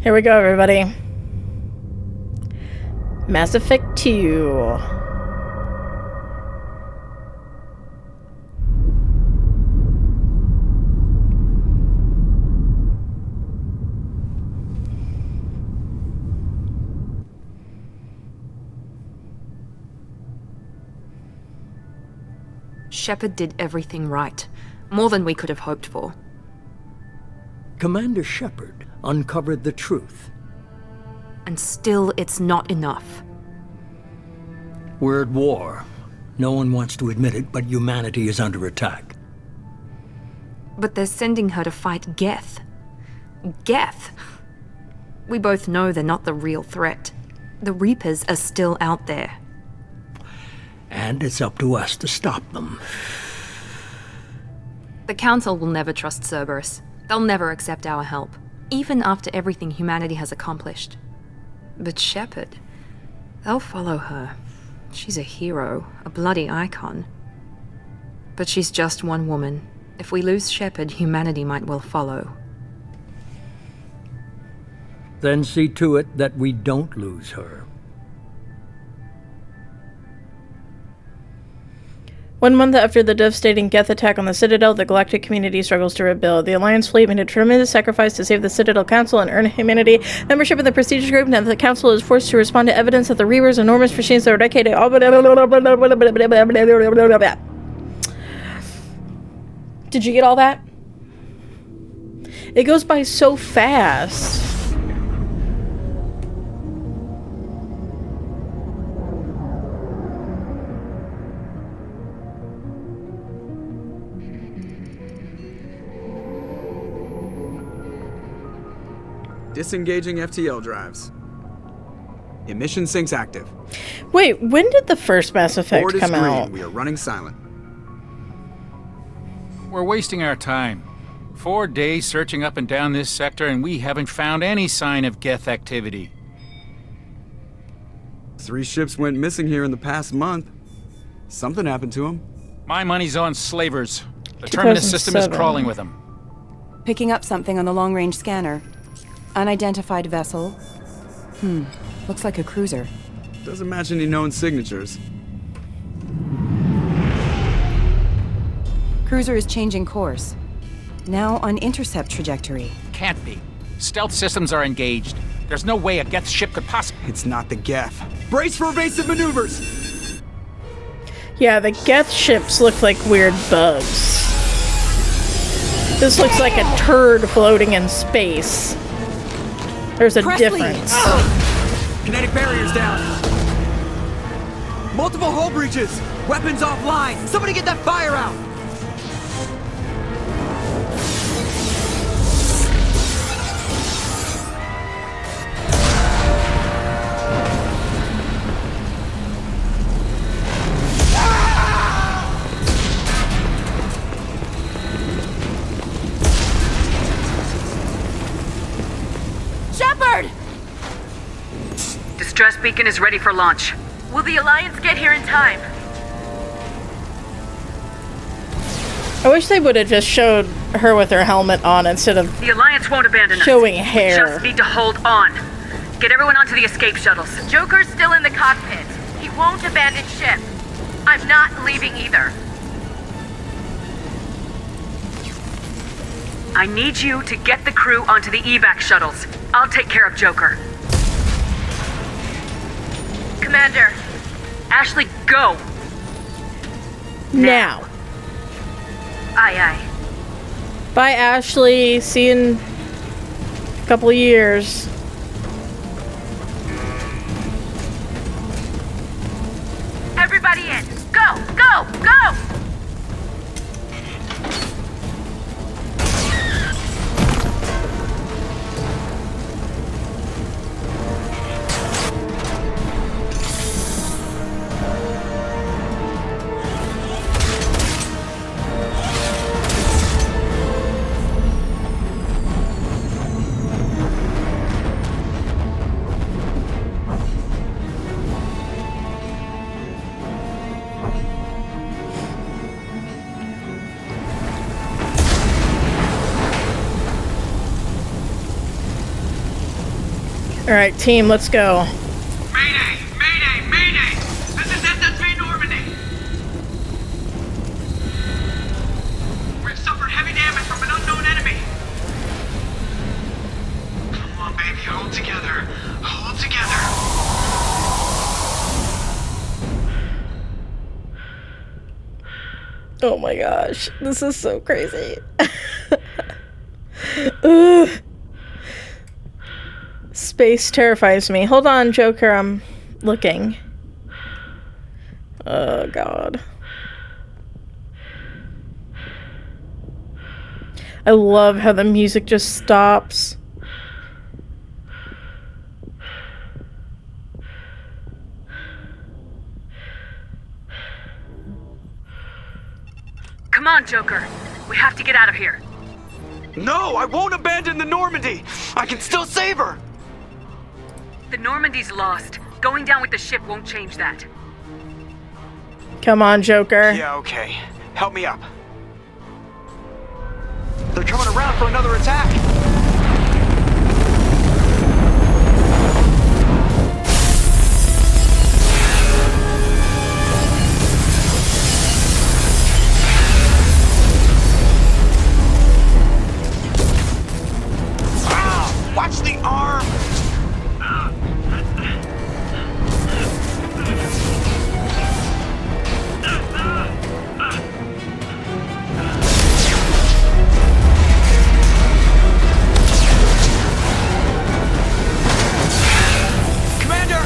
Here we go, everybody. Mass Effect 2. Shepard did everything right. More than we could have hoped for. Commander Shepard uncovered the truth. And still, it's not enough. We're at war. No one wants to admit it, but humanity is under attack. But they're sending her to fight Geth. Geth! We both know they're not the real threat. The Reapers are still out there. And it's up to us to stop them. The Council will never trust Cerberus. They'll never accept our help, even after everything humanity has accomplished. But Shepard, they'll follow her. She's a hero, a bloody icon. But she's just one woman. If we lose Shepard, humanity might well follow. Then see to it that we don't lose her. 1 month after the devastating Geth attack on the Citadel, the galactic community struggles to rebuild. The Alliance fleet made a tremendous sacrifice to save the Citadel Council and earn humanity membership in the prestigious group. Now the Council is forced to respond to evidence that the Reavers' enormous machines that are dedicated. Did you get all that? It goes by so fast. Disengaging FTL drives. Emission sinks active. Wait, when did the first Mass Effect Board is come green. out? We are running silent. We're wasting our time. 4 days searching up and down this sector, and we haven't found any sign of Geth activity. 3 ships went missing here in the past month. Something happened to them. My money's on slavers. The Terminus system is 2007. crawling with them. Picking up something on the long-range scanner. Unidentified vessel. Looks like a cruiser. Doesn't match any known signatures. Cruiser is changing course. Now on intercept trajectory. Can't be. Stealth systems are engaged. There's no way a Geth ship could possibly... It's not the Geth. Brace for evasive maneuvers! Yeah, the Geth ships look like weird bugs. This looks like a turd floating in space. There's a difference. Kinetic barriers down. Multiple hull breaches. Weapons offline. Somebody get that fire out. Shepard! Distress beacon is ready for launch. Will the Alliance get here in time? I wish they would have just showed her with her helmet on instead of The Alliance won't abandon us. showing We hair. just need to hold on. Get everyone onto the escape shuttles. Joker's still in the cockpit. He won't abandon ship. I'm not leaving either. I need you to get the crew onto the evac shuttles. I'll take care of Joker. Commander, Ashley, go! Now. Aye, aye. Bye, Ashley. See you in a couple of years. everybody in. Go, go, go! Alright, team, let's go. Mayday! Mayday! Mayday! This is SSV Normandy! We've suffered heavy damage from an unknown enemy! Come on, baby, hold together. Hold together. Oh my gosh, this is so crazy. Ugh. Space terrifies me. Hold on, Joker, I'm looking. Oh god. I love how the music just stops. Come on, Joker. We have to get out of here. No, I won't abandon the Normandy! I can still save her! The Normandy's lost. Going down with the ship won't change that. Come on, Joker. Yeah, okay. Help me up. They're coming around for another attack! Ah! Watch the arm! Commander!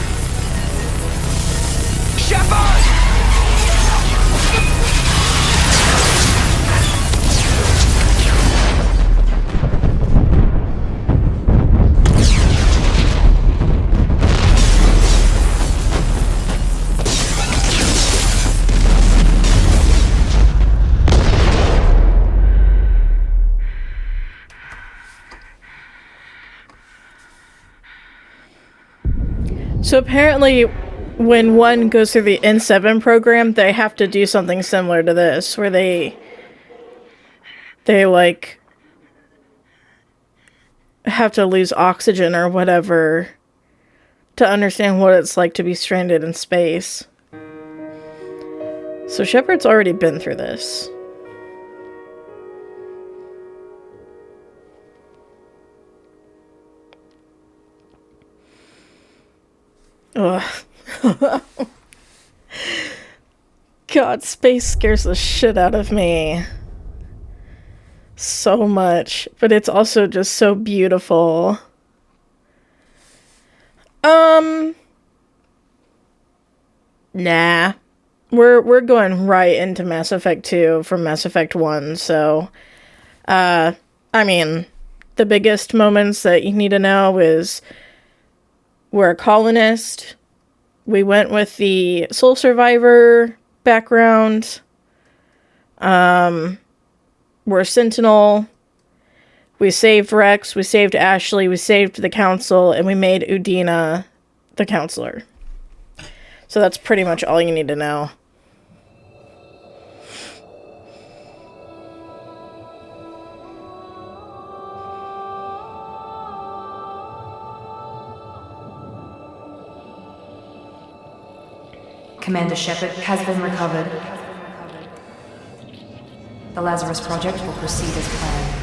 Shepard! So apparently, when one goes through the N7 program, they have to do something similar to this, where they like have to lose oxygen or whatever to understand what it's like to be stranded in space. So Shepard's already been through this. Ugh. God, space scares the shit out of me. So much. But it's also just so beautiful. Nah. We're going right into Mass Effect 2 from Mass Effect 1, so I mean, the biggest moments that you need to know is we're a colonist. We went with the Soul Survivor background. We're a Sentinel. We saved Rex. We saved Ashley. We saved the Council. And we made Udina the Counselor. So that's pretty much all you need to know. Commander Shepard has been recovered. The Lazarus Project will proceed as planned.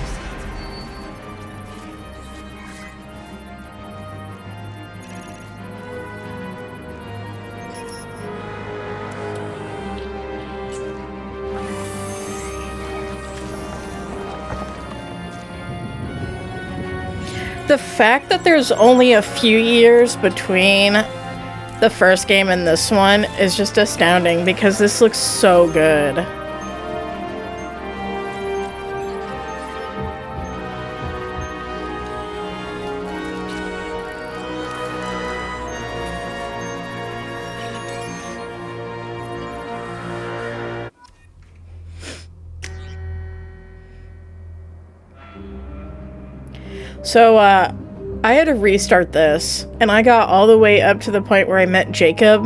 The fact that there's only a few years between the first game and this one is just astounding because this looks so good. So, I had to restart this, and I got all the way up to the point where I met Jacob,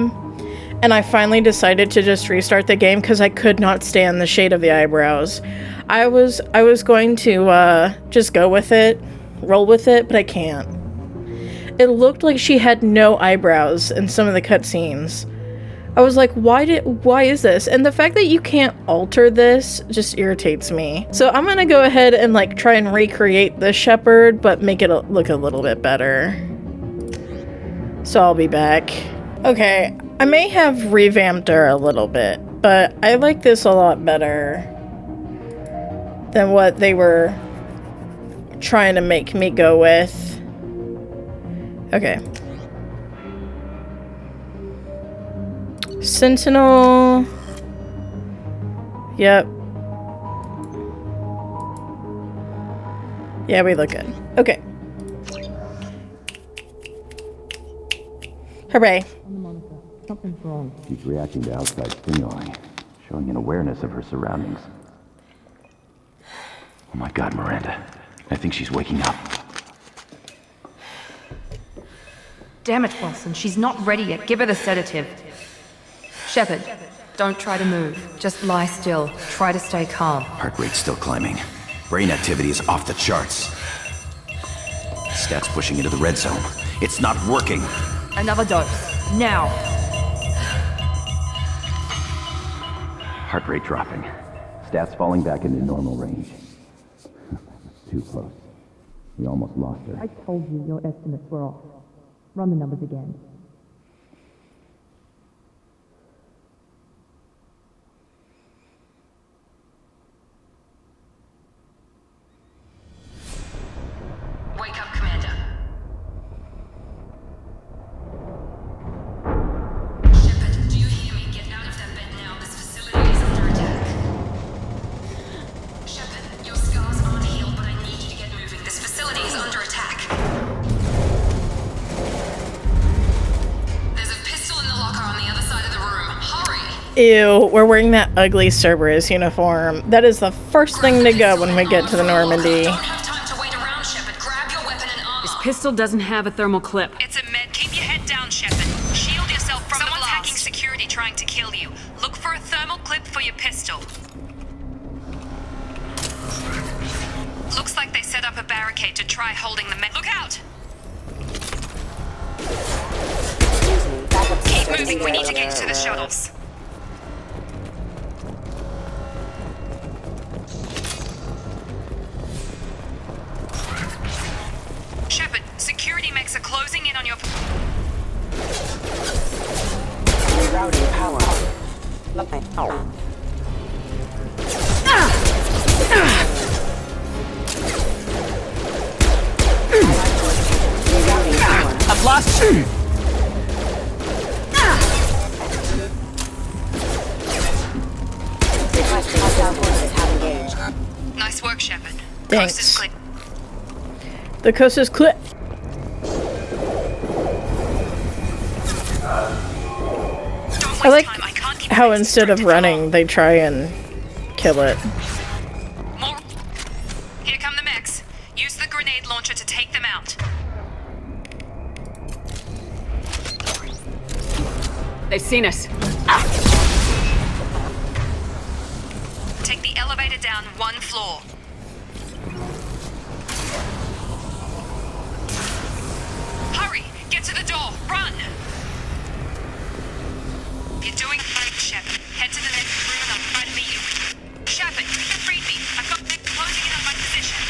and I finally decided to just restart the game because I could not stand the shade of the eyebrows. I was going to just go with it, roll with it, but I can't. it looked like she had no eyebrows in some of the cutscenes. I was like, why is this? And the fact that you can't alter this just irritates me. So I'm gonna go ahead and like try and recreate this shepherd, but make it look a little bit better. So I'll be back. Okay, I may have revamped her a little bit, but I like this a lot better than what they were trying to make me go with. Okay. Sentinel. Yep. Yeah, we look good. Okay. Hooray. Something's wrong. She's reacting to outside stimuli, showing an awareness of her surroundings. Oh my God, Miranda. I think she's waking up. Damn it, Wilson. She's not ready yet. Give her the sedative. Shepard, don't try to move. Just lie still. Try to stay calm. Heart rate's still climbing. Brain activity is off the charts. Stats pushing into the red zone. It's not working. Another dose. Now. Heart rate dropping. Stats falling back into normal range. Too close. We almost lost her. I told you your estimates were off. Run the numbers again. Wake up, Commander. Shepard, do you hear me? Get out of that bed now. This facility is under attack. Shepard, your scars aren't healed, but I need you to get moving. This facility is under attack. There's a pistol in the locker on the other side of the room. Hurry! Ew, we're wearing that ugly Cerberus uniform. That is the first thing to go when we get to the Normandy. Pistol doesn't have a thermal clip. It's a med. Keep your head down, Shepard. Shield yourself from the blast. Someone's hacking security trying to kill you. Look for a thermal clip for your pistol. Looks like they set up a barricade to try holding the med. Look out! Keep moving. We need to get to the shuttles. Shepard, security mechs are closing in on your... Rerouting power. I've lost you! Nice work, Shepard. Thanks. Coast is clear. The coast is clear. I like how instead of running, they try and kill it. More. Here come the mechs. Use the grenade launcher to take them out. They've seen us. Take the elevator down one floor. Hurry! Get to the door! Run! You're doing great, Shepard. Head to the next room and I'll try to meet you. Shepard, read me. I've got them closing in on my position.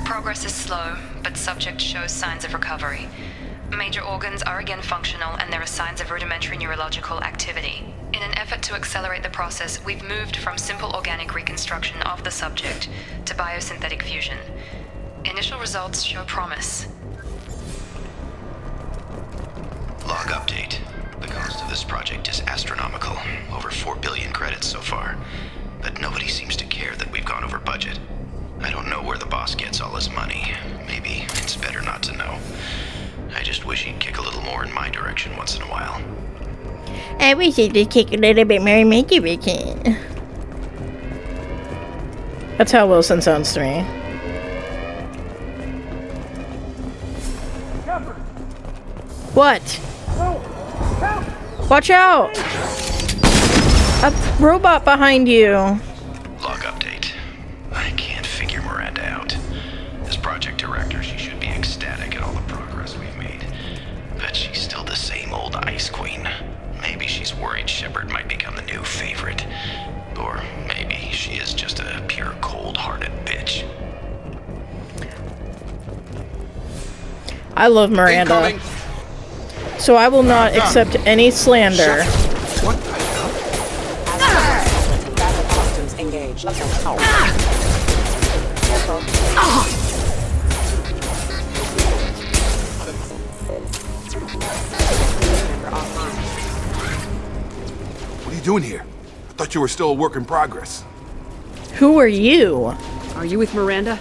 Progress is slow, but subject shows signs of recovery. Major organs are again functional, and there are signs of rudimentary neurological activity. In an effort to accelerate the process, we've moved from simple organic reconstruction of the subject to biosynthetic fusion. Initial results show promise. Log update. The cost of this project is astronomical. Over 4 billion credits so far. But nobody seems to care that we've gone over budget. I don't know where the boss gets all his money. Maybe it's better not to know. I just wish he'd kick a little more in my direction once in a while. I wish he'd just kick a little bit more in my direction. That's how Wilson sounds to me. What? Watch out! A robot behind you. Log update. I can't figure Miranda out. As project director, she should be ecstatic at all the progress we've made. But she's still the same old ice queen. Maybe she's worried Shepard might become the new favorite. Or maybe she is just a pure cold-hearted bitch. I love Miranda. Incoming. So I will not accept any slander. What the hell? Backup systems engaged. What are you doing here? I thought you were still a work in progress. Who are you? Are you with Miranda?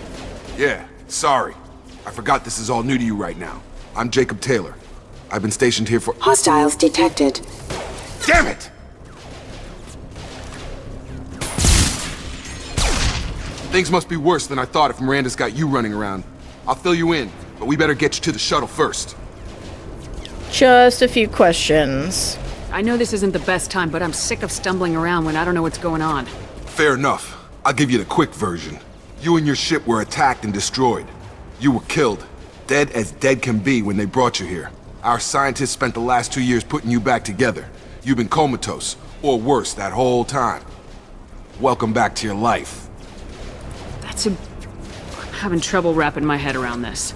Yeah, sorry. I forgot this is all new to you right now. I'm Jacob Taylor. I've been stationed here for— Hostiles detected. Damn it! Things must be worse than I thought if Miranda's got you running around. I'll fill you in, but we better get you to the shuttle first. Just a few questions. I know this isn't the best time, but I'm sick of stumbling around when I don't know what's going on. Fair enough. I'll give you the quick version. You and your ship were attacked and destroyed. You were killed. Dead as dead can be when they brought you here. Our scientists spent the last 2 years putting you back together. You've been comatose, or worse, that whole time. Welcome back to your life. I'm having trouble wrapping my head around this.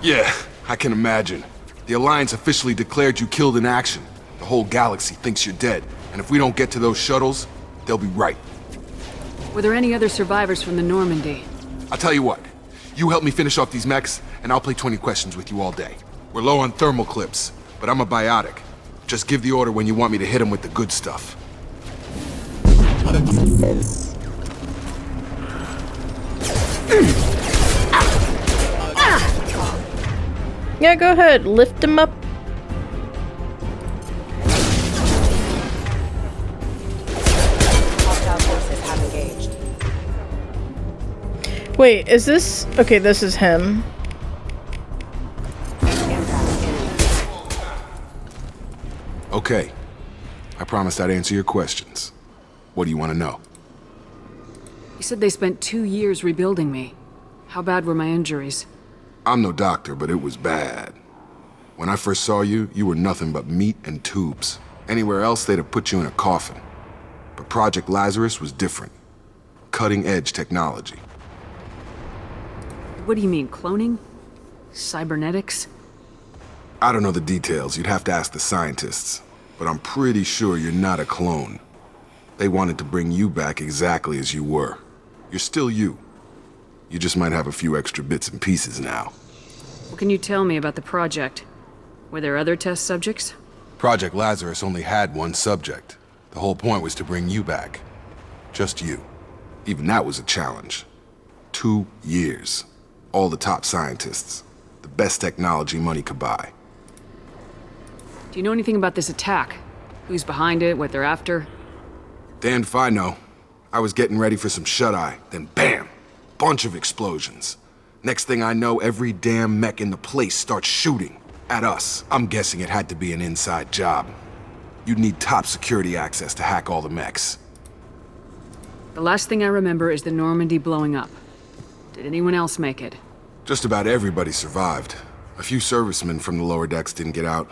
Yeah, I can imagine. The Alliance officially declared you killed in action. The whole galaxy thinks you're dead, and if we don't get to those shuttles, they'll be right. Were there any other survivors from the Normandy? I'll tell you what. You help me finish off these mechs, and I'll play 20 questions with you all day. We're low on thermal clips, but I'm a biotic. Just give the order when you want me to hit them with the good stuff. Yeah, go ahead. Lift him up. Hostile forces have engaged. Wait, is this... Okay, this is him. Okay. I promised I'd answer your questions. What do you want to know? You said they spent 2 years rebuilding me. How bad were my injuries? I'm no doctor, but it was bad. When I first saw you, you were nothing but meat and tubes. Anywhere else, they'd have put you in a coffin. But Project Lazarus was different. Cutting-edge technology. What do you mean, cloning? Cybernetics? I don't know the details. You'd have to ask the scientists. But I'm pretty sure you're not a clone. They wanted to bring you back exactly as you were. You're still you. You just might have a few extra bits and pieces now. What can you tell me about the project? Were there other test subjects? Project Lazarus only had one subject. The whole point was to bring you back. Just you. Even that was a challenge. 2 years. All the top scientists. The best technology money could buy. Do you know anything about this attack? Who's behind it, what they're after? Damned if I know. I was getting ready for some shut-eye, then bam! Bunch of explosions. Next thing I know, every damn mech in the place starts shooting. At us. I'm guessing it had to be an inside job. You'd need top security access to hack all the mechs. The last thing I remember is the Normandy blowing up. Did anyone else make it? Just about everybody survived. A few servicemen from the lower decks didn't get out.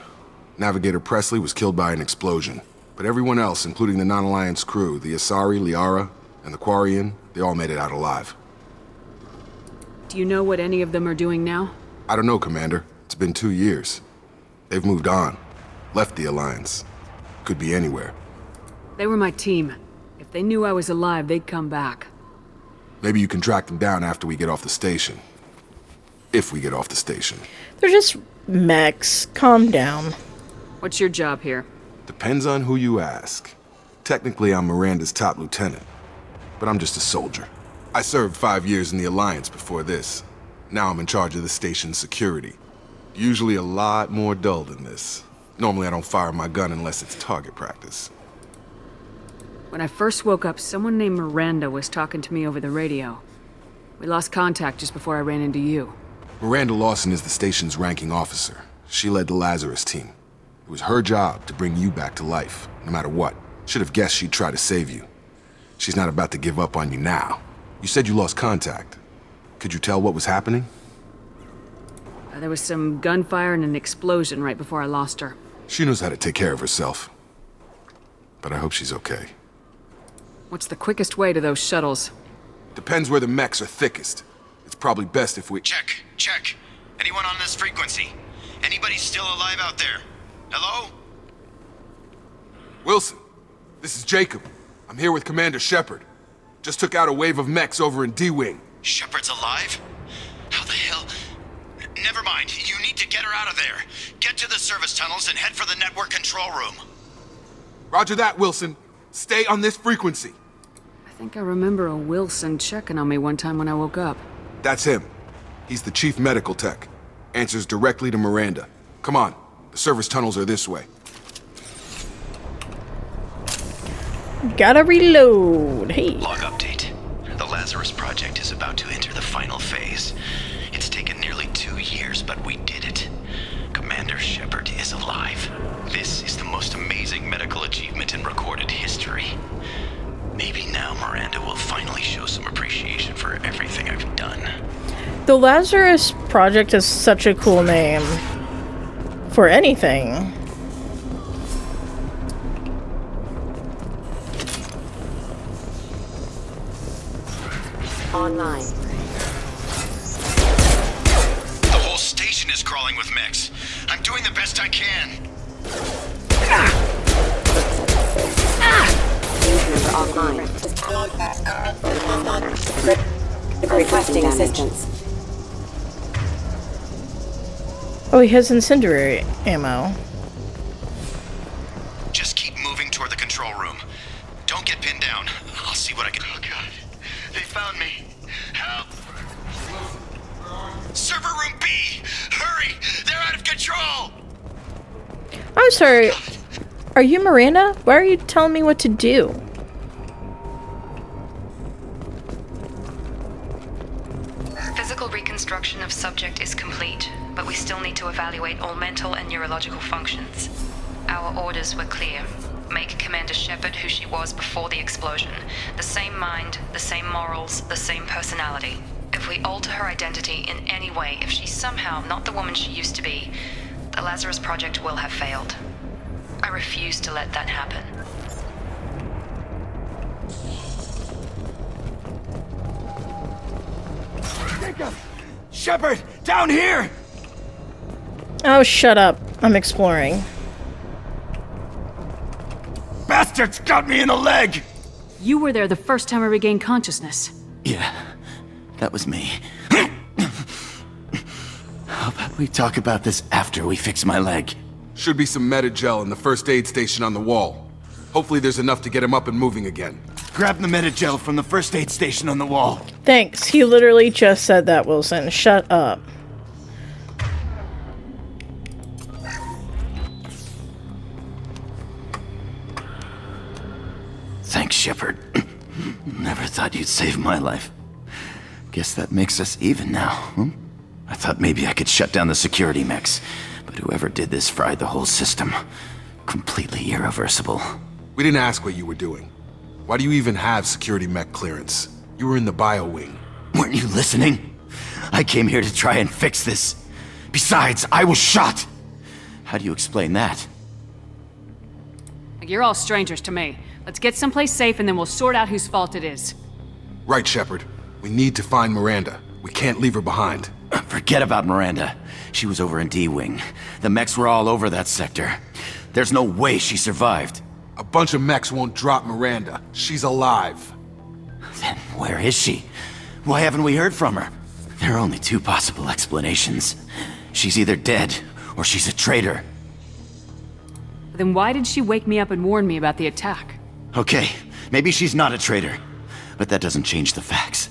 Navigator Presley was killed by an explosion. But everyone else, including the non-Alliance crew, the Asari, Liara, and the Quarian, they all made it out alive. Do you know what any of them are doing now? I don't know, Commander. It's been 2 years. They've moved on. Left the Alliance. Could be anywhere. They were my team. If they knew I was alive, they'd come back. Maybe you can track them down after we get off the station. If we get off the station. They're just mechs. Calm down. What's your job here? Depends on who you ask. Technically, I'm Miranda's top lieutenant. But I'm just a soldier. I served 5 years in the Alliance before this. Now I'm in charge of the station's security. Usually a lot more dull than this. Normally I don't fire my gun unless it's target practice. When I first woke up, someone named Miranda was talking to me over the radio. We lost contact just before I ran into you. Miranda Lawson is the station's ranking officer. She led the Lazarus team. It was her job to bring you back to life, no matter what. Should have guessed she'd try to save you. She's not about to give up on you now. You said you lost contact. Could you tell what was happening? There was some gunfire and an explosion right before I lost her. She knows how to take care of herself. But I hope she's okay. What's the quickest way to those shuttles? Depends where the mechs are thickest. It's probably best if we... Check. Anyone on this frequency? Anybody still alive out there? Hello? Wilson, this is Jacob. I'm here with Commander Shepard. Just took out a wave of mechs over in D-Wing. Shepard's alive? How the hell? Never mind. You need to get her out of there. Get to the service tunnels and head for the network control room. Roger that, Wilson. Stay on this frequency. I think I remember a Wilson checking on me one time when I woke up. That's him. He's the chief medical tech. Answers directly to Miranda. Come on. The service tunnels are this way. Gotta reload. Hey. Log update. The Lazarus Project is about to enter the final phase. It's taken nearly 2 years, but we did it. Commander Shepard is alive. This is the most amazing medical achievement in recorded history. Maybe now Miranda will finally show some appreciation for everything I've done. The Lazarus Project is such a cool name. For anything. Online. The whole station is crawling with mechs. I'm doing the best I can. User online. Requesting assistance. Oh, he has incendiary ammo. Just keep moving toward the control room. Don't get pinned down. I'll see what I can... Oh, God. They found me. Help! Server room B! Hurry! They're out of control! I'm sorry. Are you Miranda? Why are you telling me what to do? Physical reconstruction of subject is complete, but we still need to evaluate all mental and neurological functions. Our orders were clear. Make Commander Shepard who she was before the explosion. The same mind, the same morals, the same personality. If we alter her identity in any way, if she's somehow not the woman she used to be, the Lazarus Project will have failed. I refuse to let that happen. Jacob! Shepard! Down here! Oh, shut up. I'm exploring. Bastards got me in the leg! You were there the first time I regained consciousness. Yeah, that was me. How about we talk about this after we fix my leg? Should be some Medi-gel in the first aid station on the wall. Hopefully there's enough to get him up and moving again. Grab the Medi-gel from the first aid station on the wall. Thanks. He literally just said that, Wilson. Shut up. Thanks, Shepard. Never thought you'd save my life. Guess that makes us even now, huh? I thought maybe I could shut down the security mechs, but whoever did this fried the whole system. Completely irreversible. We didn't ask what you were doing. Why do you even have security mech clearance? You were in the bio wing. Weren't you listening? I came here to try and fix this. Besides, I was shot! How do you explain that? You're all strangers to me. Let's get someplace safe and then we'll sort out whose fault it is. Right, Shepard. We need to find Miranda. We can't leave her behind. Forget about Miranda. She was over in D-Wing. The mechs were all over that sector. There's no way she survived. A bunch of mechs won't drop Miranda. She's alive. Then where is she? Why haven't we heard from her? There are only two possible explanations. She's either dead, or she's a traitor. Then why did she wake me up and warn me about the attack? Okay, maybe she's not a traitor. But that doesn't change the facts.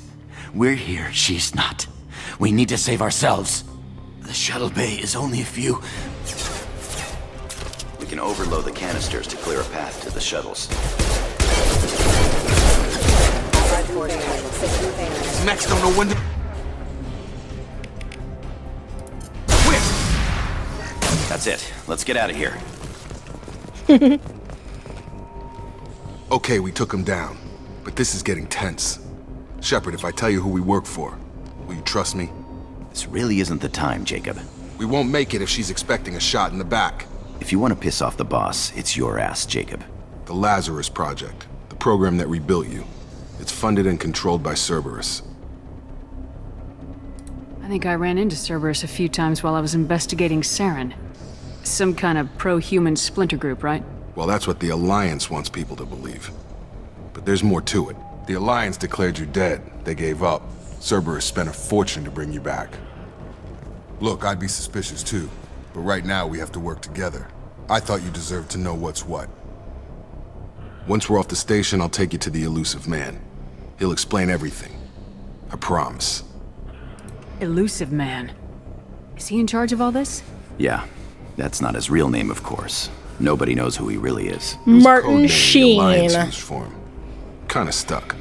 We're here, she's not. We need to save ourselves. The shuttle bay is only a few... We can overload the canisters to clear a path to the shuttles. These mechs don't know when to... That's it. Let's get out of here. Okay, we took him down. But this is getting tense. Shepard, if I tell you who we work for, will you trust me? This really isn't the time, Jacob. We won't make it if she's expecting a shot in the back. If you want to piss off the boss, it's your ass, Jacob. The Lazarus Project, the program that rebuilt you. It's funded and controlled by Cerberus. I think I ran into Cerberus a few times while I was investigating Saren. Some kind of pro-human splinter group, right? Well, that's what the Alliance wants people to believe. But there's more to it. The Alliance declared you dead. They gave up. Cerberus spent a fortune to bring you back. Look, I'd be suspicious too. But right now, we have to work together. I thought you deserved to know what's what. Once we're off the station, I'll take you to the Elusive Man. He'll explain everything. I promise. Elusive Man. Is he in charge of all this? Yeah. That's not his real name, of course. Nobody knows who he really is. Martin Sheen. The Alliance used for him. Kinda stuck.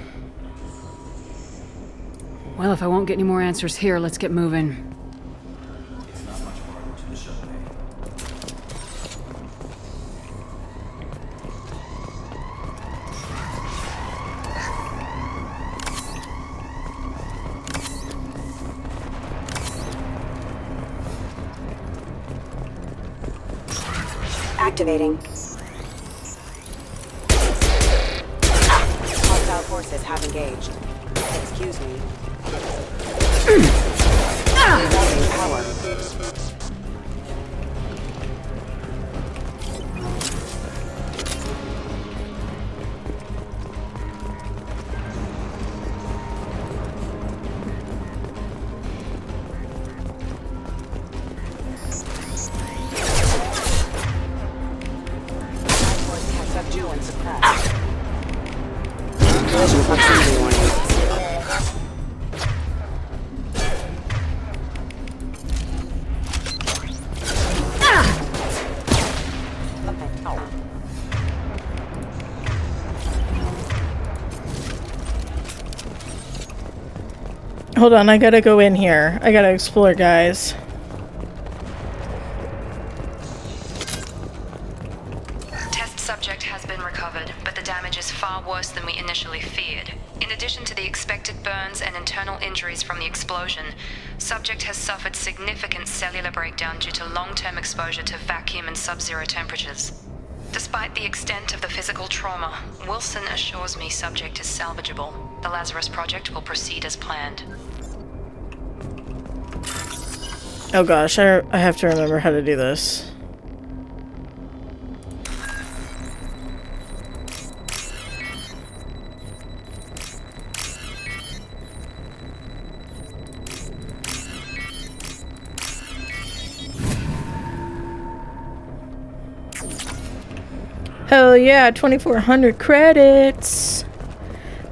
Well, if I won't get any more answers here, let's get moving. Activating. Hostile forces have engaged. Excuse me. Rerouting power. Subdue and suppress. Collision proximity warning. Hold on, I gotta go in here. I gotta explore, guys. Test subject has been recovered, but the damage is far worse than we initially feared. In addition to the expected burns and internal injuries from the explosion, subject has suffered significant cellular breakdown due to long-term exposure to vacuum and sub-zero temperatures. Despite the extent of the physical trauma, Wilson assures me subject is salvageable. The Lazarus Project will proceed as planned. Oh gosh, I have to remember how to do this. Hell yeah, 2,400 credits.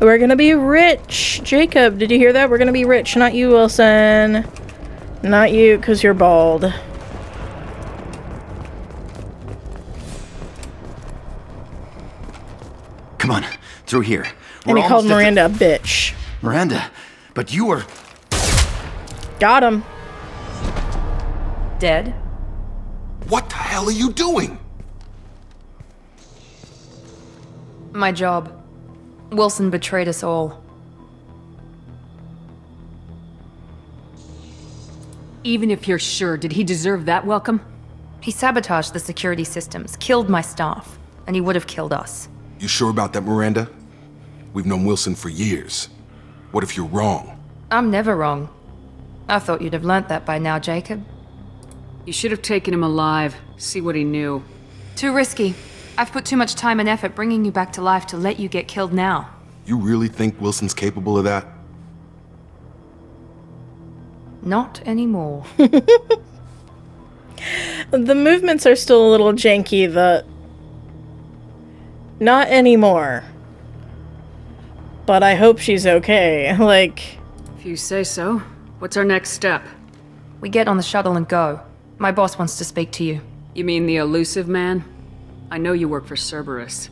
We're gonna be rich. Jacob, did you hear that? We're gonna be rich, not you, Wilson. Not you, because you're bald. Come on, through here. And he called Miranda a bitch. Miranda, but you were... Got him. Dead? What the hell are you doing? My job. Wilson betrayed us all. Even if you're sure, did he deserve that welcome? He sabotaged the security systems, killed my staff, and he would have killed us. You sure about that, Miranda? We've known Wilson for years. What if you're wrong? I'm never wrong. I thought you'd have learnt that by now, Jacob. You should have taken him alive, see what he knew. Too risky. I've put too much time and effort bringing you back to life to let you get killed now. You really think Wilson's capable of that? Not anymore. The movements are still a little janky, not anymore. But I hope she's okay. Like... If you say so. What's our next step? We get on the shuttle and go. My boss wants to speak to you. You mean the Elusive Man? I know you work for Cerberus.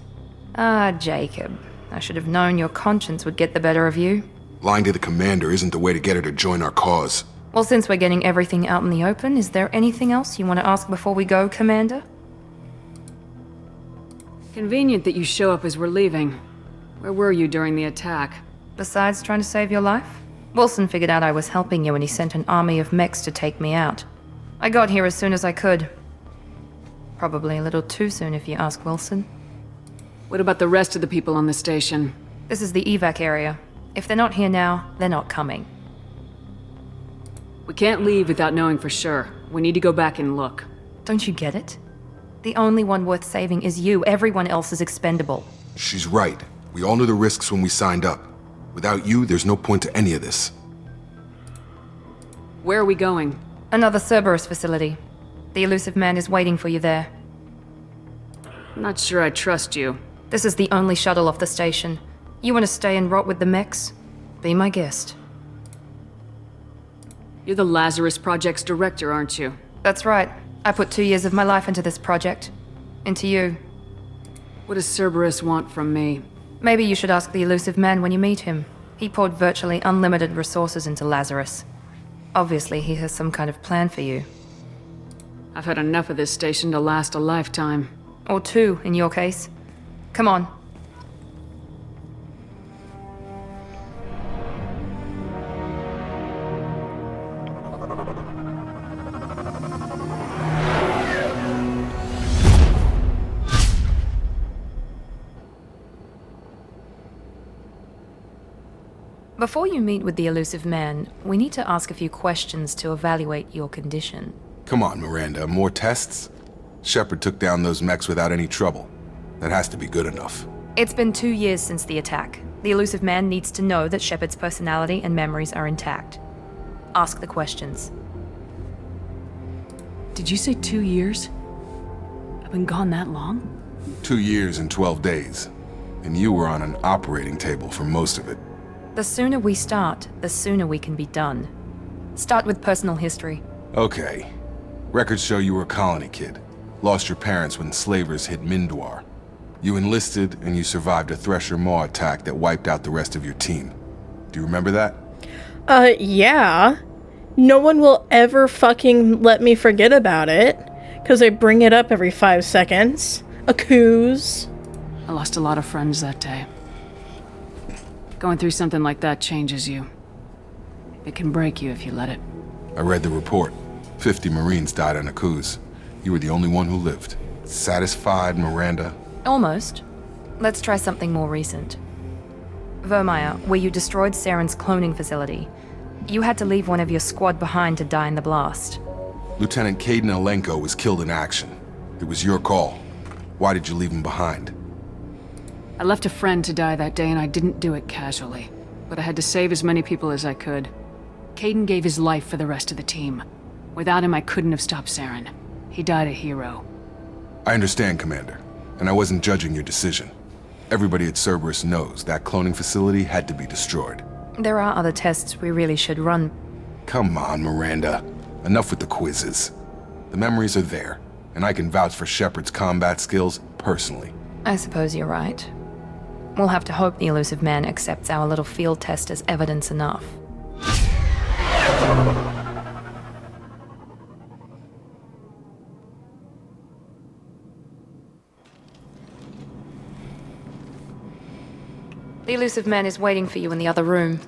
Ah, Jacob. I should have known your conscience would get the better of you. Lying to the commander isn't the way to get her to join our cause. Well, since we're getting everything out in the open, is there anything else you want to ask before we go, Commander? Convenient that you show up as we're leaving. Where were you during the attack? Besides trying to save your life, Wilson figured out I was helping you and he sent an army of mechs to take me out. I got here as soon as I could. Probably a little too soon if you ask Wilson. What about the rest of the people on the station? This is the evac area. If they're not here now, they're not coming. We can't leave without knowing for sure. We need to go back and look. Don't you get it? The only one worth saving is you. Everyone else is expendable. She's right. We all knew the risks when we signed up. Without you, there's no point to any of this. Where are we going? Another Cerberus facility. The elusive man is waiting for you there. I'm not sure I trust you. This is the only shuttle off the station. You want to stay and rot with the mechs? Be my guest. You're the Lazarus Project's director, aren't you? That's right. I put 2 years of my life into this project. Into you. What does Cerberus want from me? Maybe you should ask the elusive man when you meet him. He poured virtually unlimited resources into Lazarus. Obviously, he has some kind of plan for you. I've had enough of this station to last a lifetime. Or 2, in your case. Come on. Before you meet with the elusive man, we need to ask a few questions to evaluate your condition. Come on, Miranda, more tests? Shepard took down those mechs without any trouble. That has to be good enough. It's been 2 years since the attack. The elusive man needs to know that Shepard's personality and memories are intact. Ask the questions. Did you say 2 years? I've been gone that long? 2 years and 12 days. And you were on an operating table for most of it. The sooner we start, the sooner we can be done. Start with personal history. Okay. Records show you were a colony kid. Lost your parents when slavers hit Mindwar. You enlisted and you survived a Thresher Maw attack that wiped out the rest of your team. Do you remember that? Yeah. No one will ever fucking let me forget about it. Because I bring it up every 5 seconds. Accuse. I lost a lot of friends that day. Going through something like that changes you. It can break you if you let it. I read the report. 50 Marines died on a cruise. You were the only one who lived. Satisfied, Miranda? Almost. Let's try something more recent. Vermeer, where you destroyed Saren's cloning facility. You had to leave one of your squad behind to die in the blast. Lieutenant Caden Alenko was killed in action. It was your call. Why did you leave him behind? I left a friend to die that day and I didn't do it casually. But I had to save as many people as I could. Caden gave his life for the rest of the team. Without him, I couldn't have stopped Saren. He died a hero. I understand, Commander. And I wasn't judging your decision. Everybody at Cerberus knows that cloning facility had to be destroyed. There are other tests we really should run. Come on, Miranda. Enough with the quizzes. The memories are there, and I can vouch for Shepard's combat skills personally. I suppose you're right. We'll have to hope the elusive man accepts our little field test as evidence enough. The elusive man is waiting for you in the other room.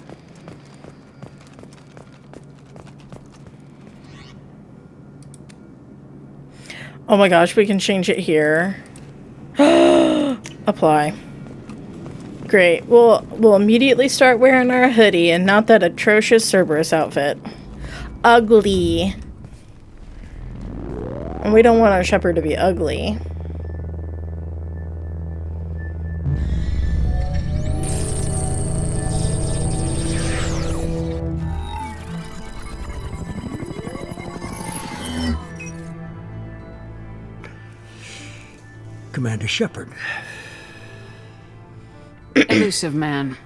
Oh my gosh, we can change it here. Apply. Great. We'll immediately start wearing our hoodie and not that atrocious Cerberus outfit. Ugly. And we don't want our shepherd to be ugly. Commander Shepard. Elusive man.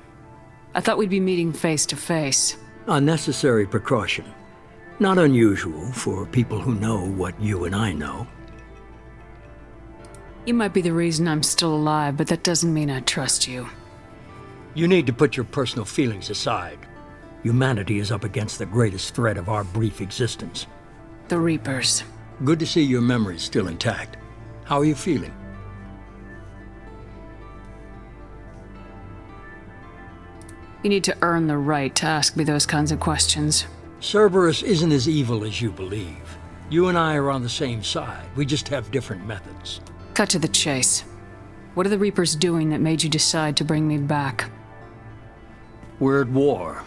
I thought we'd be meeting face to face. Unnecessary precaution. Not unusual for people who know what you and I know. You might be the reason I'm still alive, but that doesn't mean I trust you. You need to put your personal feelings aside. Humanity is up against the greatest threat of our brief existence. The Reapers. Good to see your memory's still intact. How are you feeling? You need to earn the right to ask me those kinds of questions. Cerberus isn't as evil as you believe. You and I are on the same side. We just have different methods. Cut to the chase. What are the Reapers doing that made you decide to bring me back? We're at war.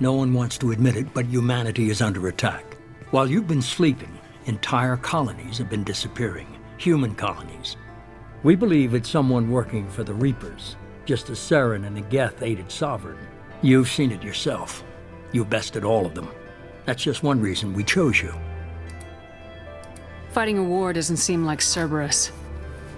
No one wants to admit it, but humanity is under attack. While you've been sleeping, entire colonies have been disappearing. Human colonies. We believe it's someone working for the Reapers, just as Saren and the Geth aided Sovereign. You've seen it yourself. You bested all of them. That's just one reason we chose you. Fighting a war doesn't seem like Cerberus.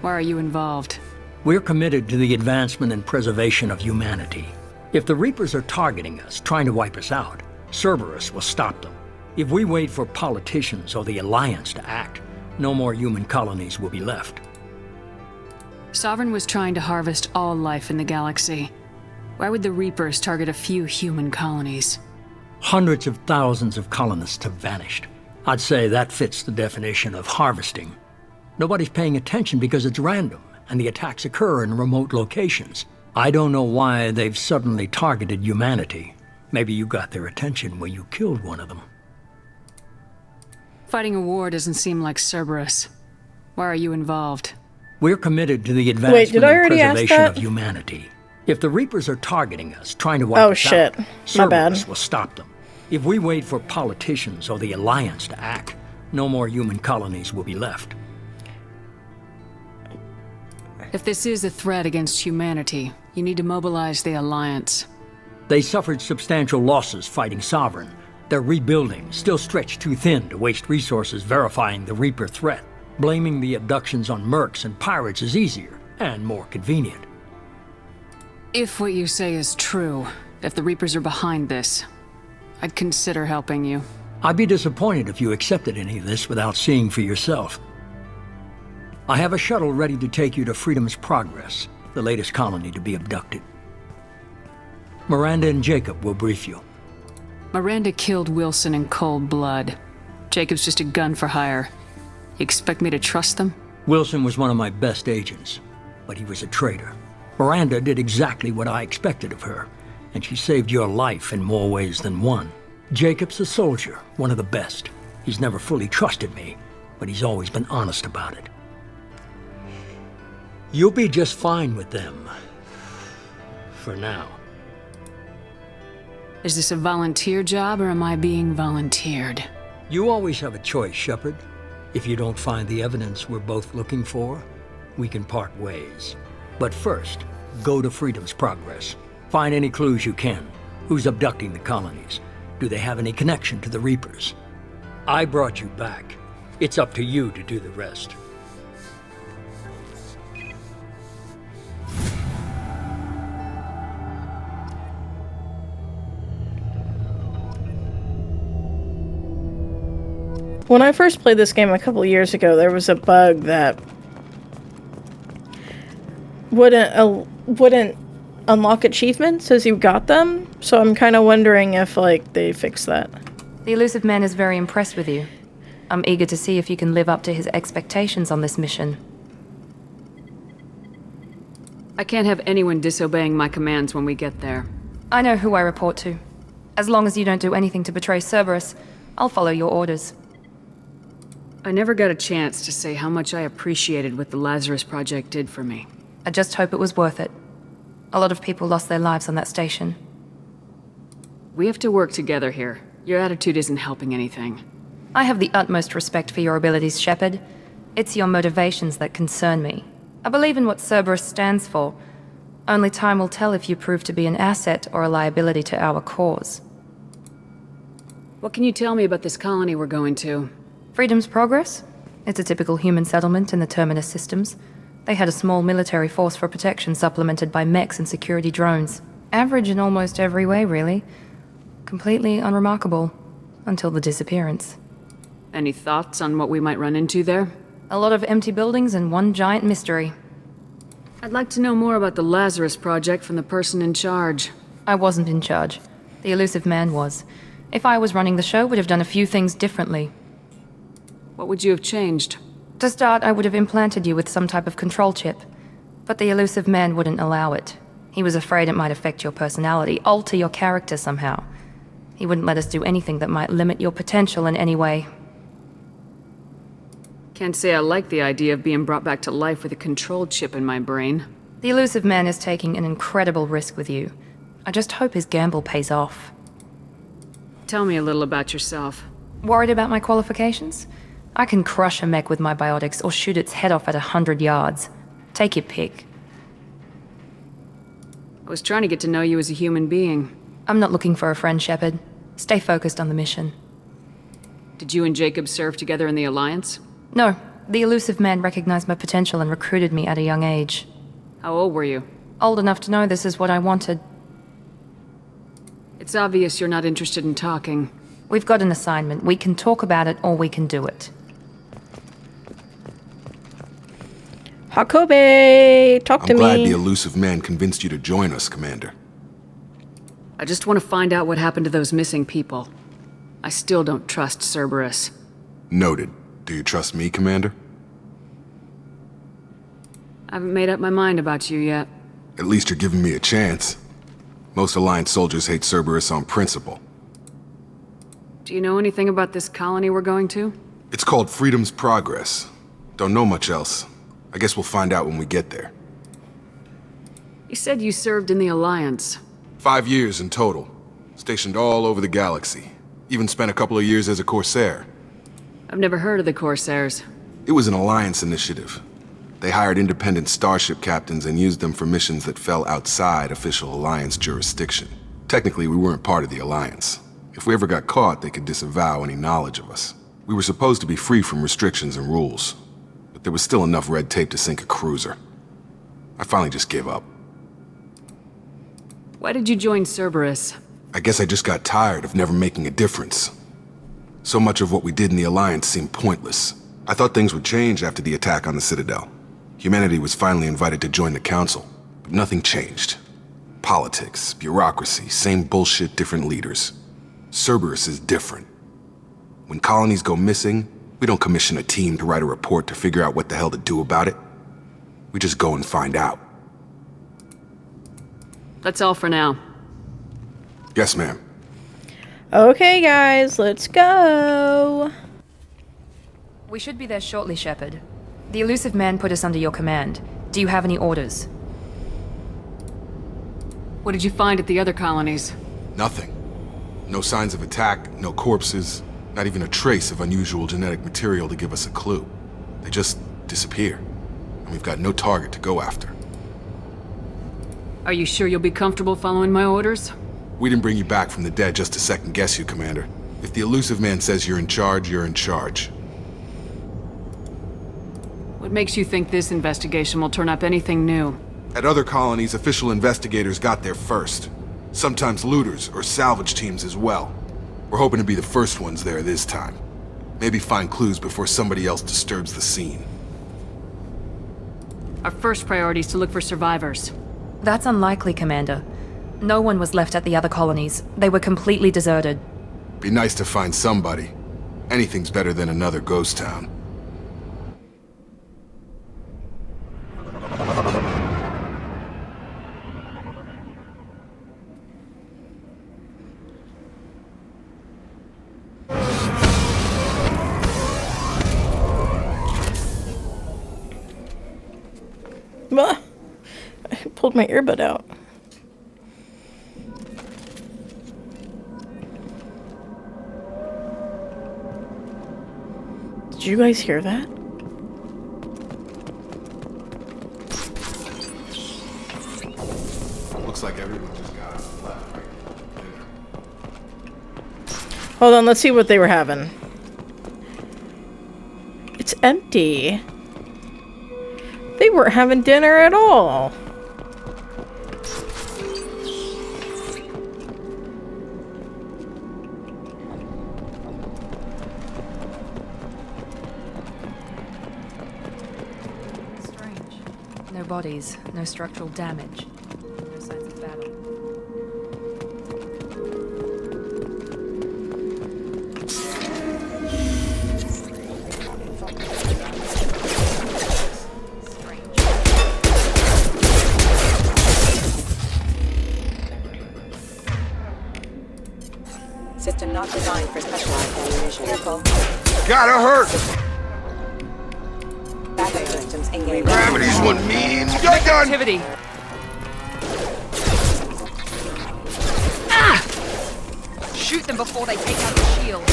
Why are you involved? We're committed to the advancement and preservation of humanity. If the Reapers are targeting us, trying to wipe us out, Cerberus will stop them. If we wait for politicians or the Alliance to act, no more human colonies will be left. Sovereign was trying to harvest all life in the galaxy. Why would the Reapers target a few human colonies? Hundreds of thousands of colonists have vanished. I'd say that fits the definition of harvesting. Nobody's paying attention because it's random, and the attacks occur in remote locations. I don't know why they've suddenly targeted humanity. Maybe you got their attention when you killed one of them. Fighting a war doesn't seem like Cerberus. Why are you involved? We're committed to the advancement did I and already ask preservation that? of humanity. If the Reapers are targeting us, trying to wipe us out, My bad. Cerberus will stop them. If we wait for politicians or the Alliance to act, no more human colonies will be left. If this is a threat against humanity, you need to mobilize the Alliance. They suffered substantial losses fighting Sovereign. They're rebuilding, still stretched too thin to waste resources verifying the Reaper threat. Blaming the abductions on mercs and pirates is easier and more convenient. If what you say is true, if the Reapers are behind this, I'd consider helping you. I'd be disappointed if you accepted any of this without seeing for yourself. I have a shuttle ready to take you to Freedom's Progress, the latest colony to be abducted. Miranda and Jacob will brief you. Miranda killed Wilson in cold blood. Jacob's just a gun for hire. You expect me to trust them? Wilson was one of my best agents, but he was a traitor. Miranda did exactly what I expected of her, and she saved your life in more ways than one. Jacob's a soldier, one of the best. He's never fully trusted me, but he's always been honest about it. You'll be just fine with them. For now. Is this a volunteer job, or am I being volunteered? You always have a choice, Shepard. If you don't find the evidence we're both looking for, we can part ways. But first, go to Freedom's Progress. Find any clues you can. Who's abducting the colonies? Do they have any connection to the Reapers? I brought you back. It's up to you to do the rest. When I first played this game a couple years ago, there was a bug that wouldn't unlock achievements as you got them. So I'm kind of wondering if, like, they fixed that. The elusive man is very impressed with you. I'm eager to see if you can live up to his expectations on this mission. I can't have anyone disobeying my commands when we get there. I know who I report to. As long as you don't do anything to betray Cerberus, I'll follow your orders. I never got a chance to say how much I appreciated what the Lazarus Project did for me. I just hope it was worth it. A lot of people lost their lives on that station. We have to work together here. Your attitude isn't helping anything. I have the utmost respect for your abilities, Shepard. It's your motivations that concern me. I believe in what Cerberus stands for. Only time will tell if you prove to be an asset or a liability to our cause. What can you tell me about this colony we're going to? Freedom's Progress? It's a typical human settlement in the Terminus systems. They had a small military force for protection supplemented by mechs and security drones. Average in almost every way, really. Completely unremarkable. Until the disappearance. Any thoughts on what we might run into there? A lot of empty buildings and one giant mystery. I'd like to know more about the Lazarus Project from the person in charge. I wasn't in charge. The elusive man was. If I was running the show, would have done a few things differently. What would you have changed? To start, I would have implanted you with some type of control chip. But the elusive man wouldn't allow it. He was afraid it might affect your personality, alter your character somehow. He wouldn't let us do anything that might limit your potential in any way. Can't say I like the idea of being brought back to life with a control chip in my brain. The elusive man is taking an incredible risk with you. I just hope his gamble pays off. Tell me a little about yourself. Worried about my qualifications? I can crush a mech with my biotics or shoot its head off at 100 yards. Take your pick. I was trying to get to know you as a human being. I'm not looking for a friend, Shepard. Stay focused on the mission. Did you and Jacob serve together in the Alliance? No. The elusive man recognized my potential and recruited me at a young age. How old were you? Old enough to know this is what I wanted. It's obvious you're not interested in talking. We've got an assignment. We can talk about it, or we can do it. Hakobe, talk to I'm me. glad the elusive man convinced you to join us, Commander. I just want to find out what happened to those missing people. I still don't trust Cerberus. Noted. Do you trust me, Commander? I haven't made up my mind about you yet. At least you're giving me a chance. Most Alliance soldiers hate Cerberus on principle. Do you know anything about this colony we're going to? It's called Freedom's Progress. Don't know much else. I guess we'll find out when we get there. You said you served in the Alliance. 5 years in total. Stationed all over the galaxy. Even spent a couple of years as a Corsair. I've never heard of the Corsairs. It was an Alliance initiative. They hired independent starship captains and used them for missions that fell outside official Alliance jurisdiction. Technically, we weren't part of the Alliance. If we ever got caught, they could disavow any knowledge of us. We were supposed to be free from restrictions and rules, but there was still enough red tape to sink a cruiser. I finally just gave up. Why did you join Cerberus? I guess I just got tired of never making a difference. So much of what we did in the Alliance seemed pointless. I thought things would change after the attack on the Citadel. Humanity was finally invited to join the Council, but nothing changed. Politics, bureaucracy, same bullshit, different leaders. Cerberus is different. When colonies go missing, we don't commission a team to write a report to figure out what the hell to do about it. We just go and find out. That's all for now. Yes, ma'am. Okay, guys, let's go. We should be there shortly, Shepard. The elusive man put us under your command. Do you have any orders? What did you find at the other colonies? Nothing. No signs of attack, no corpses, not even a trace of unusual genetic material to give us a clue. They just disappear, and we've got no target to go after. Are you sure you'll be comfortable following my orders? We didn't bring you back from the dead just to second guess you, Commander. If the elusive man says you're in charge, you're in charge. What makes you think this investigation will turn up anything new? At other colonies, official investigators got there first. Sometimes looters or salvage teams as well. We're hoping to be the first ones there this time. Maybe find clues before somebody else disturbs the scene. Our first priority is to look for survivors. That's unlikely, Commander. No one was left at the other colonies. They were completely deserted. Be nice to find somebody. Anything's better than another ghost town. I pulled my earbud out. Did you guys hear that? Looks like everyone just got left. Hold on, let's see what they were having. It's empty. They weren't having dinner at all. Strange. No bodies, no structural damage, no signs of battle. Not designed for specialized ammunition. Careful. Gotta hurt! Backup systems engaged. Gravity's one mean. You're done! Activity. Shoot them before they take out the shield.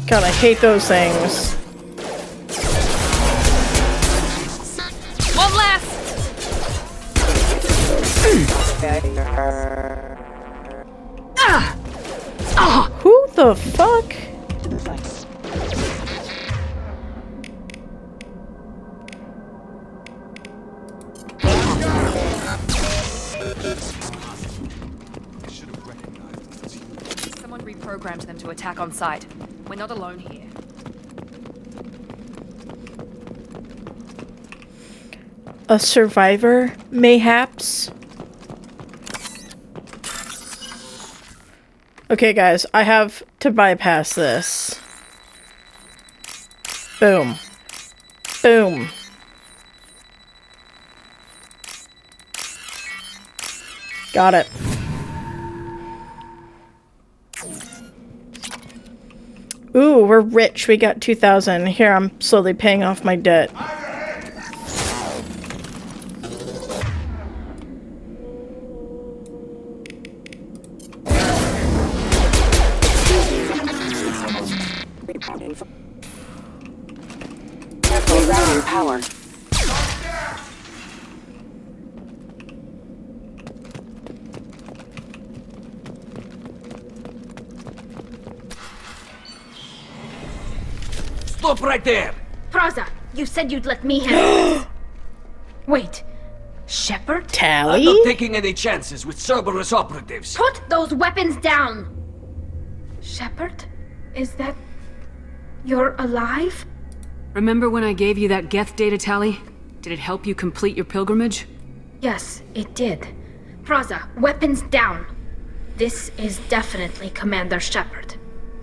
God, I hate those things. One less! Who the fuck? Someone reprogrammed them to attack on sight. We're not alone here. A survivor, mayhaps? Okay, guys, I have to bypass this. Boom. Boom. Got it. Ooh, we're rich. We got 2,000. Here, I'm slowly paying off my debt. Rerouting power. Stop right there! Praza, you said you'd let me handle this. Wait, Shepard? Tali? I'm not taking any chances with Cerberus operatives. Put those weapons down! Shepard? Is that... You're alive? Remember when I gave you that Geth data tally? Did it help you complete your pilgrimage? Yes, it did. Praza, weapons down. This is definitely Commander Shepard.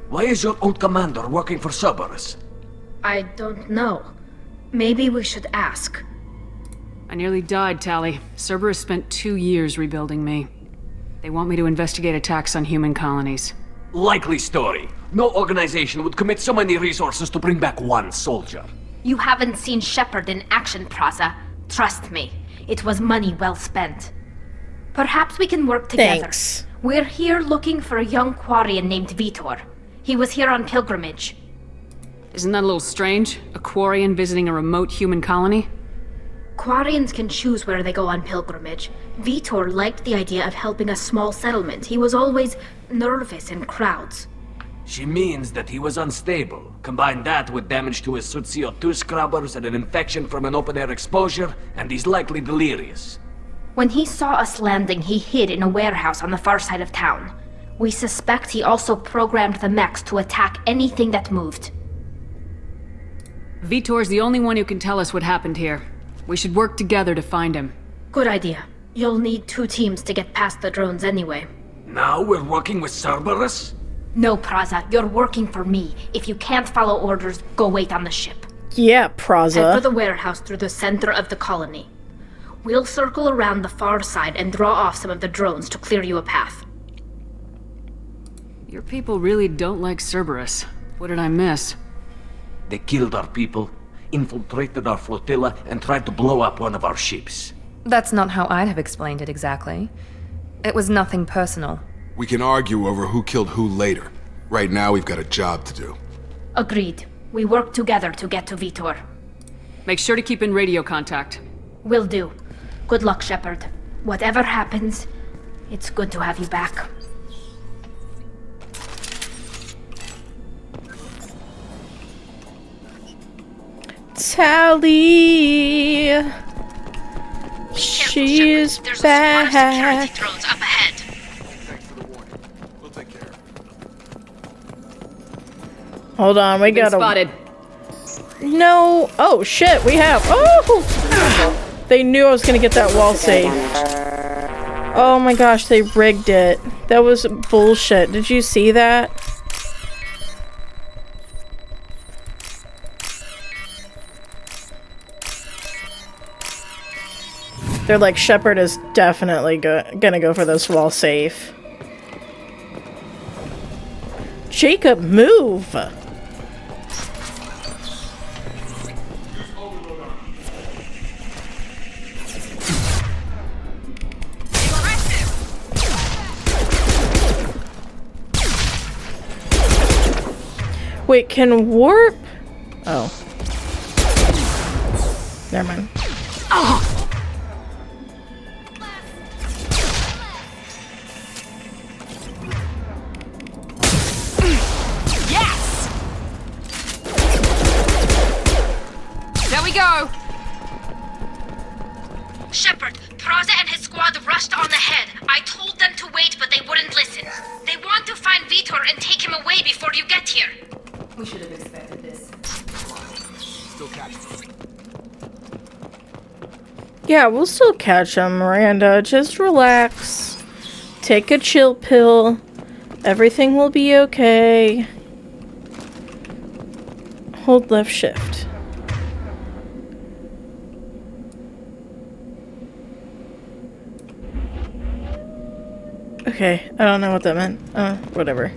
Why is your old commander working for Cerberus? I don't know. Maybe we should ask. I nearly died, Tali. Cerberus spent 2 years rebuilding me. They want me to investigate attacks on human colonies. Likely story. No organization would commit so many resources to bring back one soldier. You haven't seen Shepard in action, Praza. Trust me, it was money well spent. Perhaps we can work together. Thanks. We're here looking for a young Quarian named Vitor. He was here on pilgrimage. Isn't that a little strange? A Quarian visiting a remote human colony? Quarians can choose where they go on pilgrimage. Vitor liked the idea of helping a small settlement. He was always nervous in crowds. She means that he was unstable. Combine that with damage to his suit CO2 scrubbers and an infection from an open-air exposure, and he's likely delirious. When he saw us landing, he hid in a warehouse on the far side of town. We suspect he also programmed the mechs to attack anything that moved. Vitor's the only one who can tell us what happened here. We should work together to find him. Good idea. You'll need 2 teams to get past the drones anyway. Now we're working with Cerberus? No, Praza, you're working for me. If you can't follow orders, go wait on the ship. Yeah, Head for Praza. the warehouse through the center of the colony. We'll circle around the far side and draw off some of the drones to clear you a path. Your people really don't like Cerberus. What did I miss? They killed our people, infiltrated our flotilla, and tried to blow up one of our ships. That's not how I'd have explained it exactly. It was nothing personal. We can argue over who killed who later. Right now, we've got a job to do. Agreed. We work together to get to Vitor. Make sure to keep in radio contact. Will do. Good luck, Shepard. Whatever happens, it's good to have you back. Tali. She's back. Drones up ahead. Hold on, we gotta. Spotted. No. Oh shit, we have. Oh! They knew I was gonna get that wall safe. Oh my gosh, they rigged it. That was bullshit. Did you see that? They're like, Shepard is definitely gonna go for this wall safe. Jacob, move! Wait, can warp? Oh. Never mind. Oh! Yes! There we go! Shepard, Praza and his squad rushed on ahead. I told them to wait, but they wouldn't listen. They want to find Vitor and take him away before you get here. We should have expected this. Still catch them. Yeah, we'll still catch him, Miranda. Just relax. Take a chill pill. Everything will be okay. Hold left shift. Okay, I don't know what that meant. Whatever.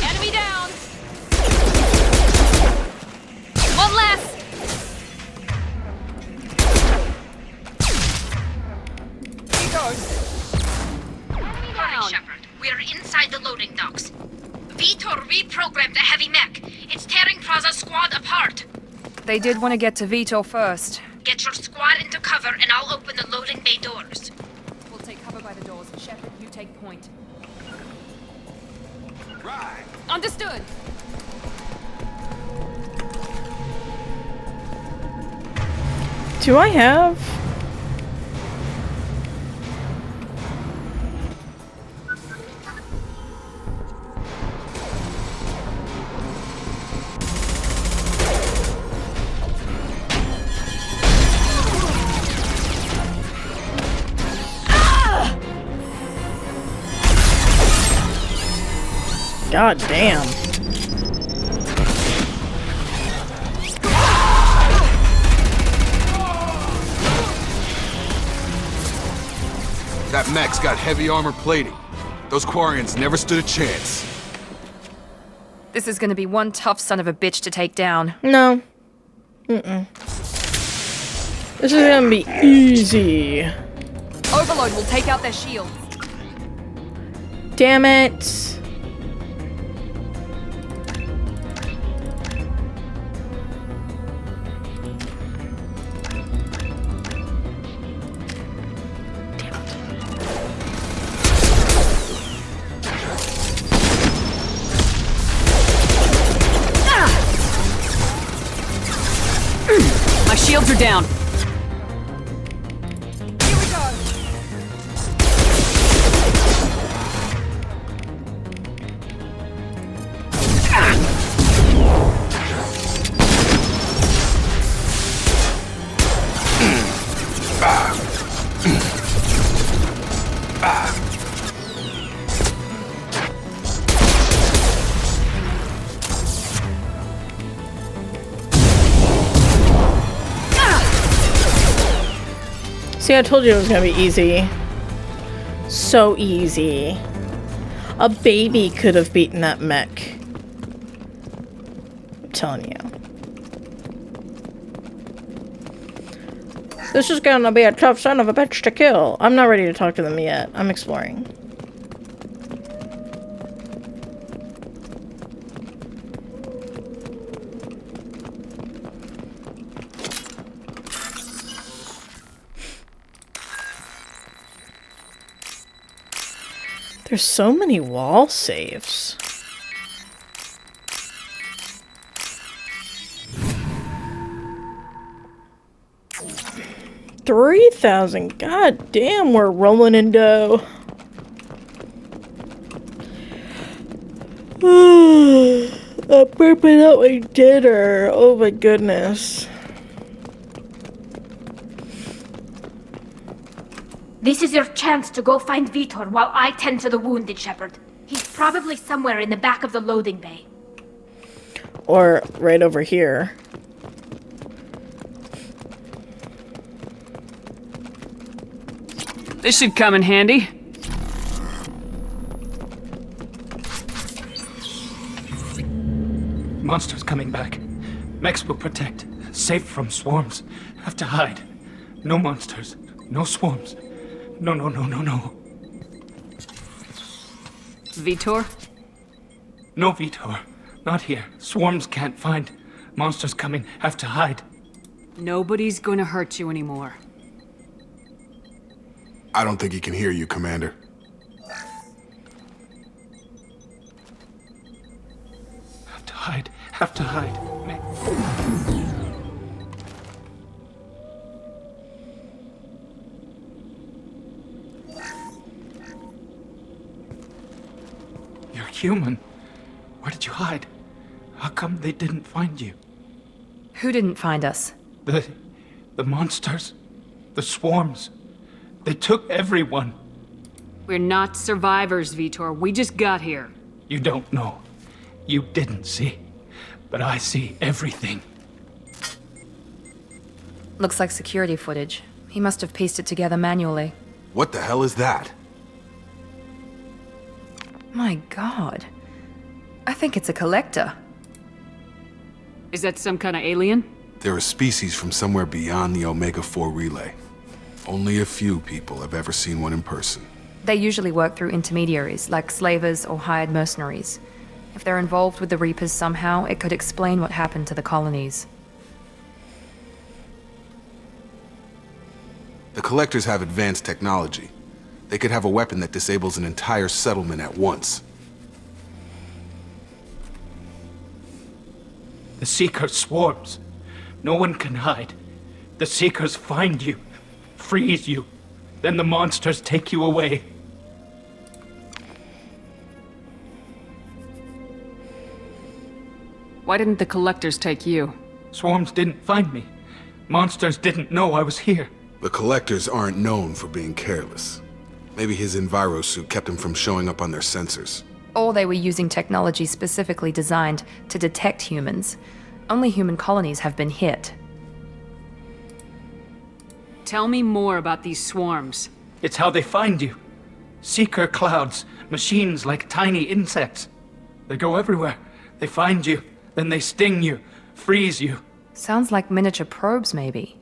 Enemy down! One less! Here goes. Enemy down! Shepard, we are inside the loading docks. Vitor reprogrammed the heavy mech. It's tearing Praza's squad apart. They did want to get to Vitor first. Get your squad into cover and I'll open the loading bay doors. We'll take cover by the doors. Shepard, you take point. Right. Understood! Do I have? God damn. That mech's got heavy armor plating. Those Quarians never stood a chance. This is gonna be one tough son of a bitch to take down. No. Mm-mm. This is gonna be easy. Overload will take out their shields. Damn it. My shields are down. Here we go. See, I told you it was gonna be easy. So easy. A baby could have beaten that mech. I'm telling you. This is gonna be a tough son of a bitch to kill. I'm not ready to talk to them yet. I'm exploring. There's so many wall saves. $3,000. God damn, we're rolling in dough. I'm burping out my dinner. Oh my goodness. This is your chance to go find Vitor while I tend to the wounded, Shepard. He's probably somewhere in the back of the loading bay. Or right over here. This should come in handy. Monsters coming back. Mechs will protect. Safe from swarms. Have to hide. No monsters. No swarms. No. Vitor? No Vitor. Not here. Swarms can't find. Monsters coming. Have to hide. Nobody's gonna hurt you anymore. I don't think he can hear you, Commander. Have to hide. You're human. Where did you hide? How come they didn't find you? Who didn't find us? The monsters. The swarms. They took everyone. We're not survivors, Vitor. We just got here. You don't know. You didn't see. But I see everything. Looks like security footage. He must have pieced it together manually. What the hell is that? My god. I think it's a collector. Is that some kind of alien? They're a species from somewhere beyond the Omega-4 relay. Only a few people have ever seen one in person. They usually work through intermediaries, like slavers or hired mercenaries. If they're involved with the Reapers somehow, it could explain what happened to the colonies. The Collectors have advanced technology. They could have a weapon that disables an entire settlement at once. The Seeker swarms. No one can hide. The Seekers find you, freeze you, then the monsters take you away. Why didn't the Collectors take you? Swarms didn't find me. Monsters didn't know I was here. The Collectors aren't known for being careless. Maybe his Enviro suit kept him from showing up on their sensors. Or they were using technology specifically designed to detect humans. Only human colonies have been hit. Tell me more about these swarms. It's how they find you. Seeker clouds, machines like tiny insects. They go everywhere. They find you, then they sting you, freeze you. Sounds like miniature probes, maybe.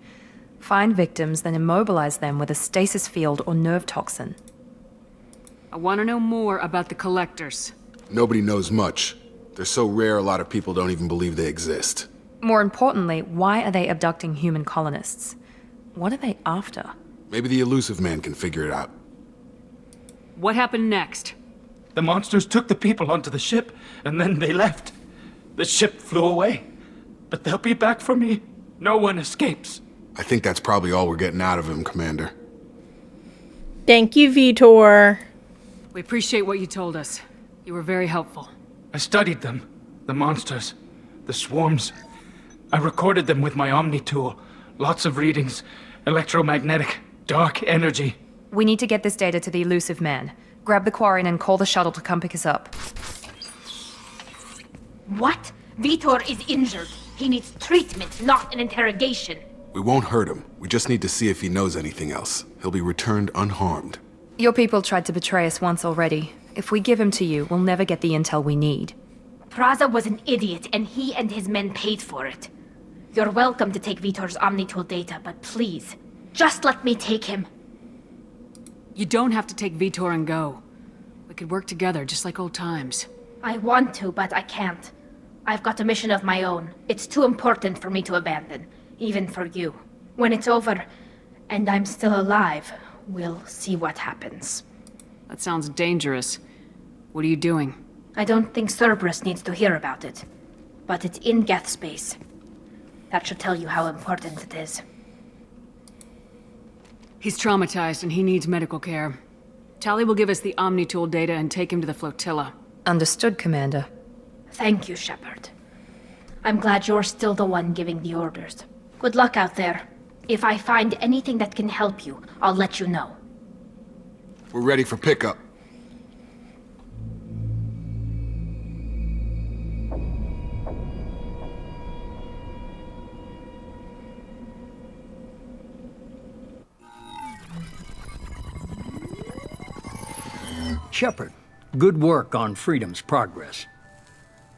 Find victims, then immobilize them with a stasis field or nerve toxin. I want to know more about the Collectors. Nobody knows much. They're so rare a lot of people don't even believe they exist. More importantly, why are they abducting human colonists? What are they after? Maybe the Elusive Man can figure it out. What happened next? The monsters took the people onto the ship, and then they left. The ship flew away. But they'll be back for me. No one escapes. I think that's probably all we're getting out of him, Commander. Thank you, Vitor. We appreciate what you told us. You were very helpful. I studied them. The monsters. The swarms. I recorded them with my Omni tool. Lots of readings. Electromagnetic. Dark energy. We need to get this data to the Elusive Man. Grab the Quarian and call the shuttle to come pick us up. What? Vitor is injured. He needs treatment, not an interrogation. We won't hurt him. We just need to see if he knows anything else. He'll be returned unharmed. Your people tried to betray us once already. If we give him to you, we'll never get the intel we need. Praza was an idiot, and he and his men paid for it. You're welcome to take Vitor's Omnitool data, but please, just let me take him. You don't have to take Vitor and go. We could work together, just like old times. I want to, but I can't. I've got a mission of my own. It's too important for me to abandon, even for you. When it's over, and I'm still alive, we'll see what happens. That sounds dangerous. What are you doing? I don't think Cerberus needs to hear about it. But it's in Geth space. That should tell you how important it is. He's traumatized and he needs medical care. Tali will give us the Omnitool data and take him to the flotilla. Understood, Commander. Thank you, Shepard. I'm glad you're still the one giving the orders. Good luck out there. If I find anything that can help you, I'll let you know. We're ready for pickup. Shepard, good work on Freedom's progress.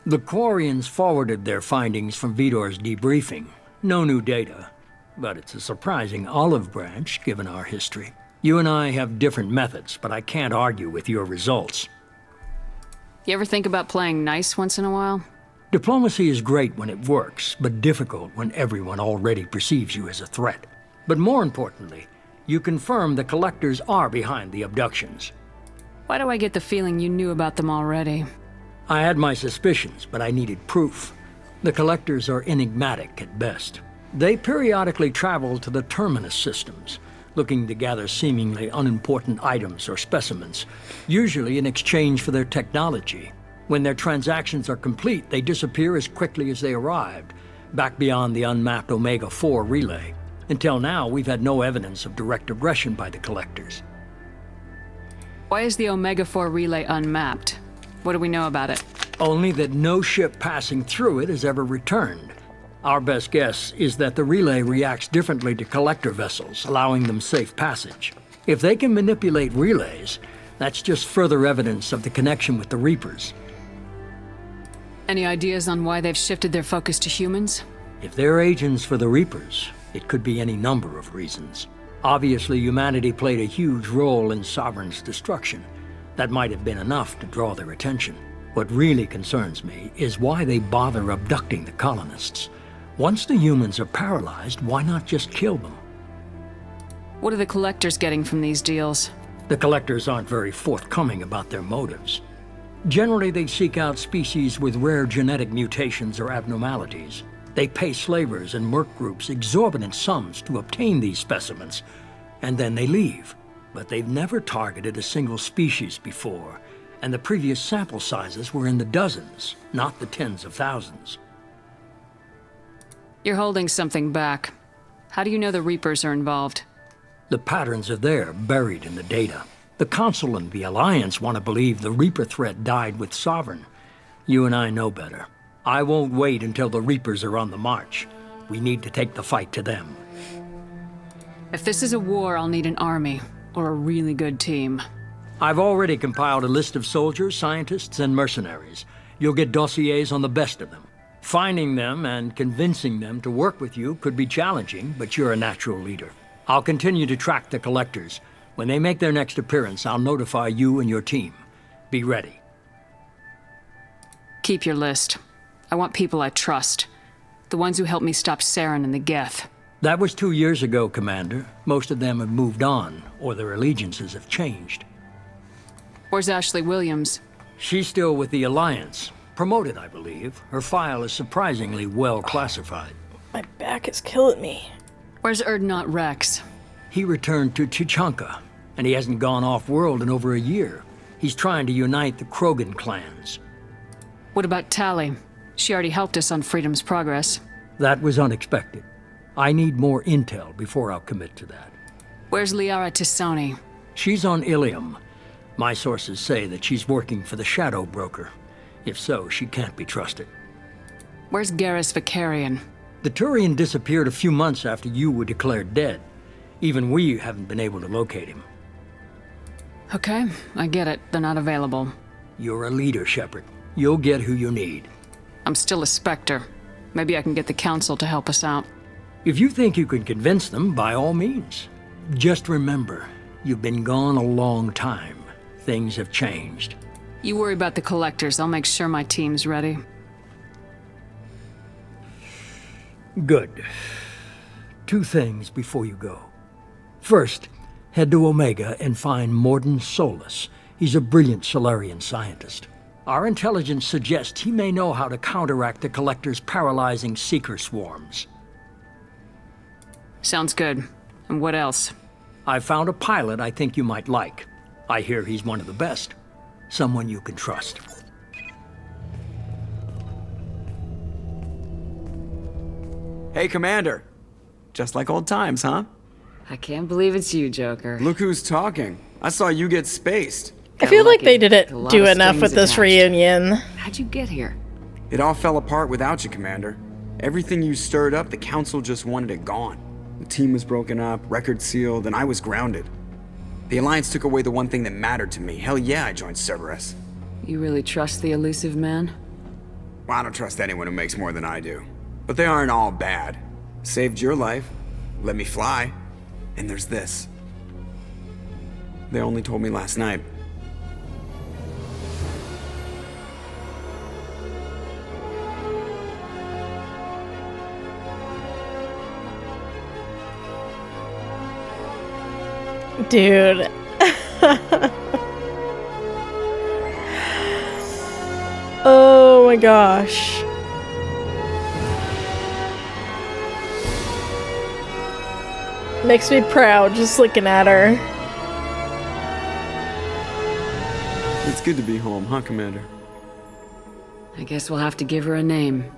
The Quarians forwarded their findings from Vidor's debriefing. No new data, but it's a surprising olive branch given our history. You and I have different methods, but I can't argue with your results. You ever think about playing nice once in a while? Diplomacy is great when it works, but difficult when everyone already perceives you as a threat. But more importantly, you confirm the Collectors are behind the abductions. Why do I get the feeling you knew about them already? I had my suspicions, but I needed proof. The Collectors are enigmatic at best. They periodically travel to the Terminus systems, looking to gather seemingly unimportant items or specimens, usually in exchange for their technology. When their transactions are complete, they disappear as quickly as they arrived, back beyond the unmapped Omega-4 relay. Until now, we've had no evidence of direct aggression by the Collectors. Why is the Omega-4 relay unmapped? What do we know about it? Only that no ship passing through it has ever returned. Our best guess is that the relay reacts differently to Collector vessels, allowing them safe passage. If they can manipulate relays, that's just further evidence of the connection with the Reapers. Any ideas on why they've shifted their focus to humans? If they're agents for the Reapers, it could be any number of reasons. Obviously, humanity played a huge role in Sovereign's destruction. That might have been enough to draw their attention. What really concerns me is why they bother abducting the colonists. Once the humans are paralyzed, why not just kill them? What are the Collectors getting from these deals? The Collectors aren't very forthcoming about their motives. Generally, they seek out species with rare genetic mutations or abnormalities. They pay slavers and merc groups exorbitant sums to obtain these specimens, and then they leave. But they've never targeted a single species before, and the previous sample sizes were in the dozens, not the tens of thousands. You're holding something back. How do you know the Reapers are involved? The patterns are there, buried in the data. The Council and the Alliance want to believe the Reaper threat died with Sovereign. You and I know better. I won't wait until the Reapers are on the march. We need to take the fight to them. If this is a war, I'll need an army, or a really good team. I've already compiled a list of soldiers, scientists, and mercenaries. You'll get dossiers on the best of them. Finding them and convincing them to work with you could be challenging, but you're a natural leader. I'll continue to track the Collectors. When they make their next appearance, I'll notify you and your team. Be ready. Keep your list. I want people I trust. The ones who helped me stop Saren and the Geth. That was 2 years ago, Commander. Most of them have moved on, or their allegiances have changed. Where's Ashley Williams? She's still with the Alliance. Promoted, I believe. Her file is surprisingly well classified. My back is killing me. Where's Erdnot Rex? He returned to Chichanka, and he hasn't gone off-world in over a year. He's trying to unite the Krogan clans. What about Tali? She already helped us on Freedom's progress. That was unexpected. I need more intel before I'll commit to that. Where's Liara Tisoni? She's on Ilium. My sources say that she's working for the Shadow Broker. If so, she can't be trusted. Where's Garrus Vicarian? The Turian disappeared a few months after you were declared dead. Even we haven't been able to locate him. Okay, I get it. They're not available. You're a leader, Shepard. You'll get who you need. I'm still a Spectre. Maybe I can get the Council to help us out. If you think you can convince them, by all means. Just remember, you've been gone a long time. Things have changed. You worry about the Collectors. I'll make sure my team's ready. Good. 2 things before you go. First, head to Omega and find Morden Solus. He's a brilliant Solarian scientist. Our intelligence suggests he may know how to counteract the Collector's paralyzing Seeker swarms. Sounds good. And what else? I've found a pilot I think you might like. I hear he's one of the best. Someone you can trust. Hey, Commander. Just like old times, huh? I can't believe it's you, Joker. Look who's talking. I saw you get spaced. I feel like they didn't do enough with this reunion. How'd you get here? It all fell apart without you, Commander. Everything you stirred up, the Council just wanted it gone. The team was broken up, record sealed, and I was grounded. The Alliance took away the one thing that mattered to me. Hell yeah, I joined Cerberus. You really trust the elusive man? Well, I don't trust anyone who makes more than I do. But they aren't all bad. Saved your life, let me fly, and there's this. They only told me last night. Dude. Oh my gosh. Makes me proud just looking at her. It's good to be home, huh, Commander? I guess we'll have to give her a name.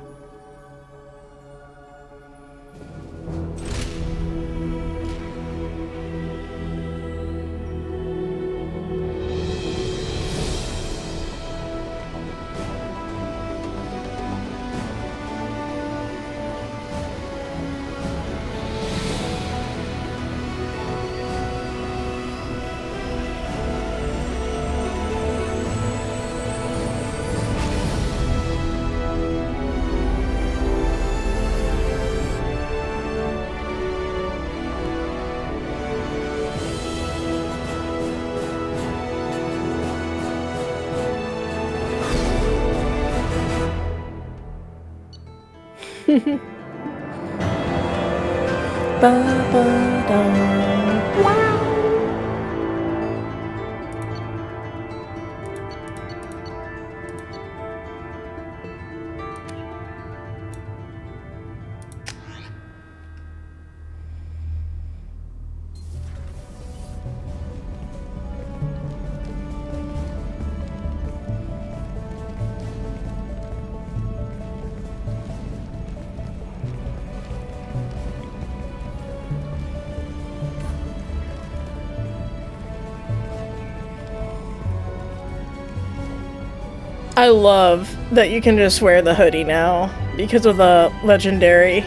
I love that you can just wear the hoodie now because of the legendary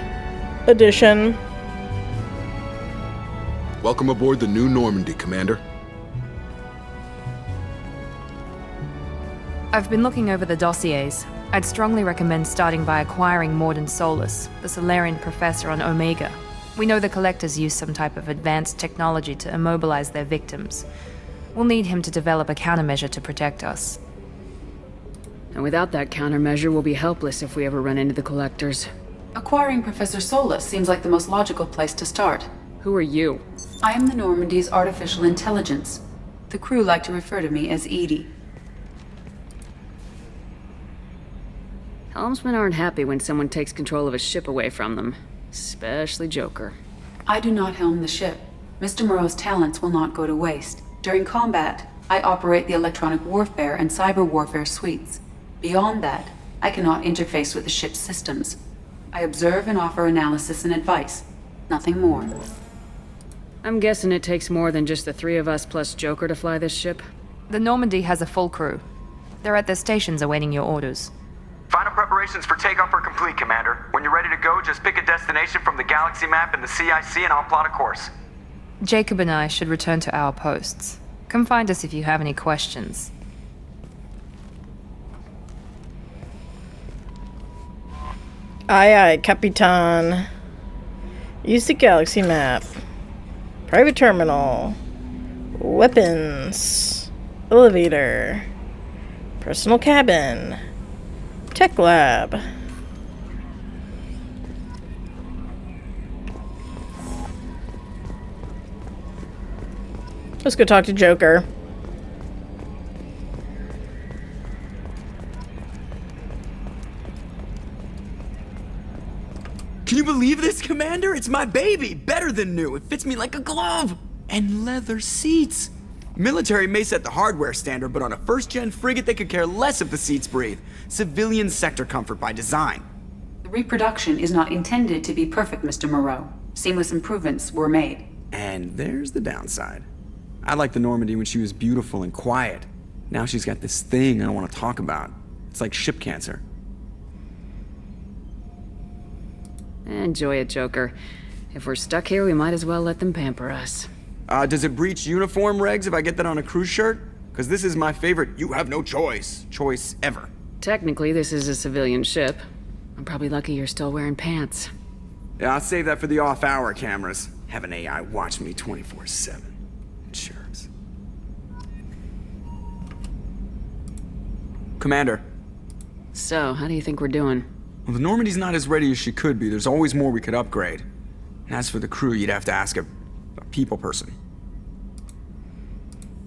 edition. Welcome aboard the New Normandy, Commander. I've been looking over the dossiers. I'd strongly recommend starting by acquiring Morden Solus, the Solarian professor on Omega. We know the Collectors use some type of advanced technology to immobilize their victims. We'll need him to develop a countermeasure to protect us. And without that countermeasure, we'll be helpless if we ever run into the Collectors. Acquiring Professor Solus seems like the most logical place to start. Who are you? I am the Normandy's artificial intelligence. The crew like to refer to me as Edie. Helmsmen aren't happy when someone takes control of a ship away from them. Especially Joker. I do not helm the ship. Mr. Moreau's talents will not go to waste. During combat, I operate the electronic warfare and cyber warfare suites. Beyond that, I cannot interface with the ship's systems. I observe and offer analysis and advice. Nothing more. I'm guessing it takes more than just the three of us plus Joker to fly this ship? The Normandy has a full crew. They're at their stations awaiting your orders. Final preparations for takeoff are complete, Commander. When you're ready to go, just pick a destination from the galaxy map and the CIC and I'll plot a course. Jacob and I should return to our posts. Come find us if you have any questions. Aye aye, Capitan. Use the galaxy map. Private terminal. Weapons. Elevator. Personal cabin. Tech lab. Let's go talk to Joker. Can you believe this, Commander? It's my baby! Better than new. It fits me like a glove! And leather seats! Military may set the hardware standard, but on a first-gen frigate they could care less if the seats breathe. Civilian sector comfort by design. The reproduction is not intended to be perfect, Mr. Moreau. Seamless improvements were made. And there's the downside. I liked the Normandy when she was beautiful and quiet. Now she's got this thing I don't want to talk about. It's like ship cancer. Enjoy it, Joker. If we're stuck here, we might as well let them pamper us. Does it breach uniform regs if I get that on a cruise shirt? Because this is my favorite you have no choice ever. Technically, this is a civilian ship. I'm probably lucky you're still wearing pants. Yeah, I'll save that for the off-hour cameras. Have an AI watch me 24/7. Jerks. Commander. So, how do you think we're doing? Well, the Normandy's not as ready as she could be. There's always more we could upgrade. And as for the crew, you'd have to ask a people person.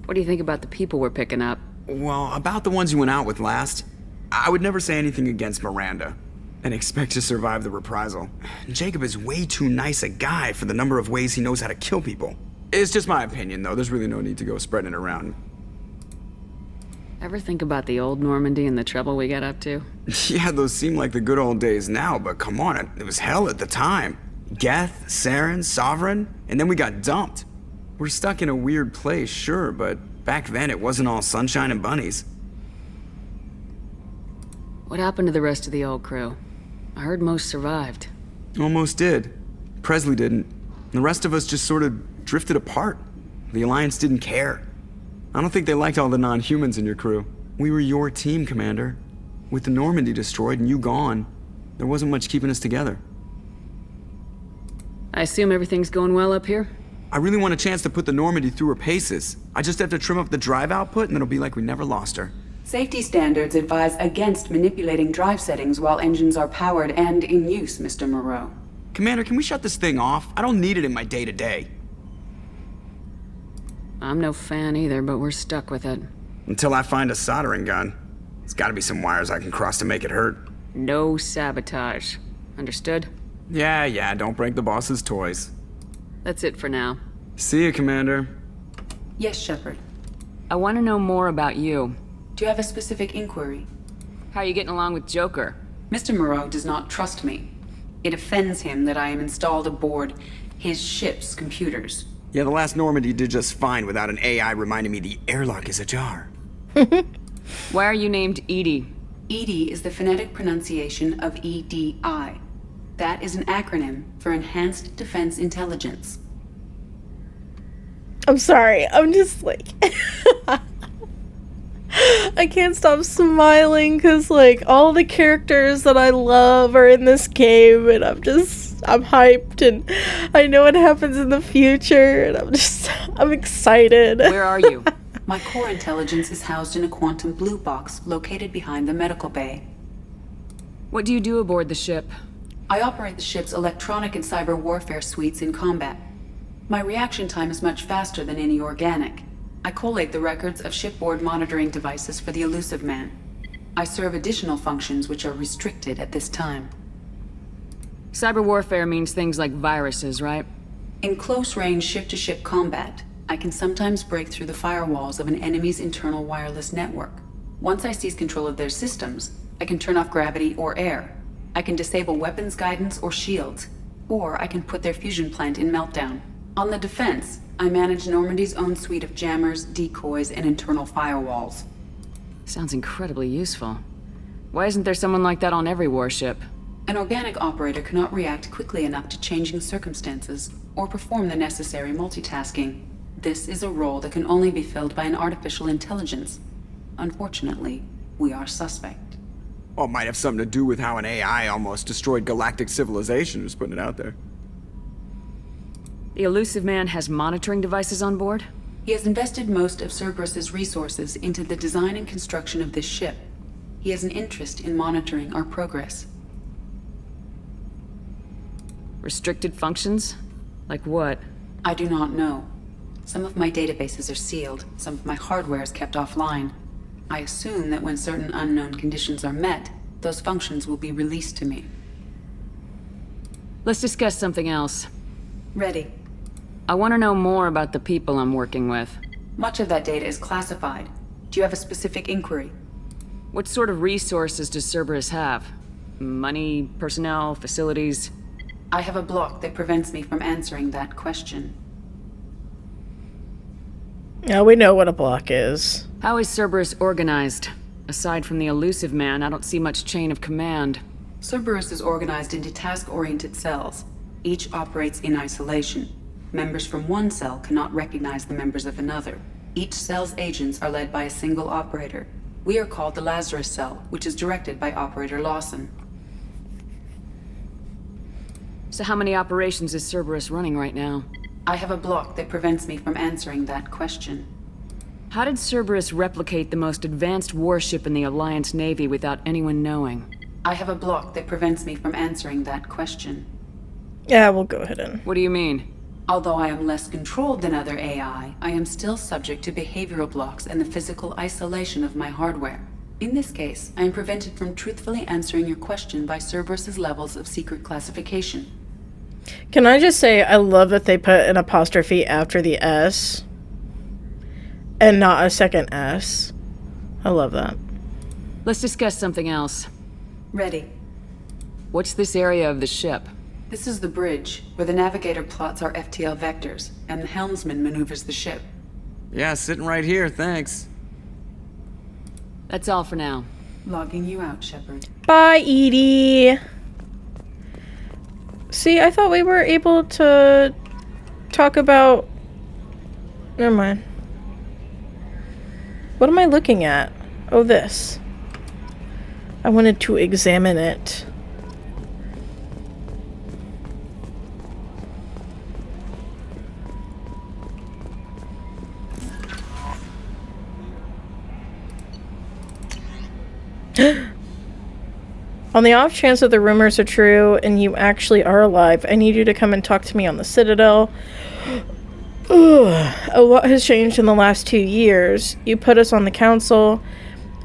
What do you think about the people we're picking up? Well, about the ones you went out with last, I would never say anything against Miranda and expect to survive the reprisal. Jacob is way too nice a guy for the number of ways he knows how to kill people. It's just my opinion, though. There's really no need to go spreading it around. Ever think about the old Normandy and the trouble we got up to? Yeah, those seem like the good old days now, but come on, it was hell at the time. Geth, Saren, Sovereign, and then we got dumped. We're stuck in a weird place, sure, but back then it wasn't all sunshine and bunnies. What happened to the rest of the old crew? I heard most survived. Almost did. Presley didn't. The rest of us just sort of drifted apart. The Alliance didn't care. I don't think they liked all the non-humans in your crew. We were your team, Commander. With the Normandy destroyed and you gone, there wasn't much keeping us together. I assume everything's going well up here? I really want a chance to put the Normandy through her paces. I just have to trim up the drive output and it'll be like we never lost her. Safety standards advise against manipulating drive settings while engines are powered and in use, Mr. Moreau. Commander, can we shut this thing off? I don't need it in my day-to-day. I'm no fan either, but we're stuck with it. Until I find a soldering gun. There's gotta be some wires I can cross to make it hurt. No sabotage. Understood? Yeah, don't break the boss's toys. That's it for now. See you, Commander. Yes, Shepard. I want to know more about you. Do you have a specific inquiry? How are you getting along with Joker? Mr. Moreau does not trust me. It offends him that I am installed aboard his ship's computers. Yeah, the last Normandy did just fine without an AI reminding me the airlock is ajar. Why are you named Edie? EDI is the phonetic pronunciation of EDI. That is an acronym for Enhanced Defense Intelligence. I'm sorry, I'm just like... I can't stop smiling because, like, all the characters that I love are in this game, and I'm hyped, and I know what happens in the future, and I'm excited. Where are you? My core intelligence is housed in a quantum blue box located behind the medical bay. What do you do aboard the ship? I operate the ship's electronic and cyber warfare suites in combat. My reaction time is much faster than any organic. I collate the records of shipboard monitoring devices for the Elusive Man. I serve additional functions which are restricted at this time. Cyber warfare means things like viruses, right? In close-range ship-to-ship combat, I can sometimes break through the firewalls of an enemy's internal wireless network. Once I seize control of their systems, I can turn off gravity or air. I can disable weapons guidance or shields, or I can put their fusion plant in meltdown. On the defense, I manage Normandy's own suite of jammers, decoys, and internal firewalls. Sounds incredibly useful. Why isn't there someone like that on every warship? An organic operator cannot react quickly enough to changing circumstances, or perform the necessary multitasking. This is a role that can only be filled by an artificial intelligence. Unfortunately, we are suspect. Well, it might have something to do with how an AI almost destroyed galactic civilization, just putting it out there. The Elusive Man has monitoring devices on board? He has invested most of Cerberus's resources into the design and construction of this ship. He has an interest in monitoring our progress. Restricted functions? Like what? I do not know. Some of my databases are sealed, some of my hardware is kept offline. I assume that when certain unknown conditions are met, those functions will be released to me. Let's discuss something else. Ready. I want to know more about the people I'm working with. Much of that data is classified. Do you have a specific inquiry? What sort of resources does Cerberus have? Money, personnel, facilities? I have a block that prevents me from answering that question. Yeah, we know what a block is. How is Cerberus organized? Aside from the elusive man, I don't see much chain of command. Cerberus is organized into task-oriented cells. Each operates in isolation. Members from one cell cannot recognize the members of another. Each cell's agents are led by a single operator. We are called the Lazarus Cell, which is directed by Operator Lawson. So how many operations is Cerberus running right now? I have a block that prevents me from answering that question. How did Cerberus replicate the most advanced warship in the Alliance Navy without anyone knowing? I have a block that prevents me from answering that question. Yeah, we'll go ahead and... What do you mean? Although I am less controlled than other AI, I am still subject to behavioral blocks and the physical isolation of my hardware. In this case, I am prevented from truthfully answering your question by Cerberus's levels of secret classification. Can I just say, I love that they put an apostrophe after the S and not a second S. I love that. Let's discuss something else. Ready. What's this area of the ship? This is the bridge, where the navigator plots our FTL vectors, and the helmsman maneuvers the ship. Yeah, sitting right here, thanks. That's all for now. Logging you out, Shepard. Bye, Edie. See, I thought we were able to talk about... Never mind. What am I looking at? Oh, this. I wanted to examine it. On the off chance that the rumors are true and you actually are alive, I need you to come and talk to me on the Citadel. A lot has changed in the last 2 years. You put us on the council,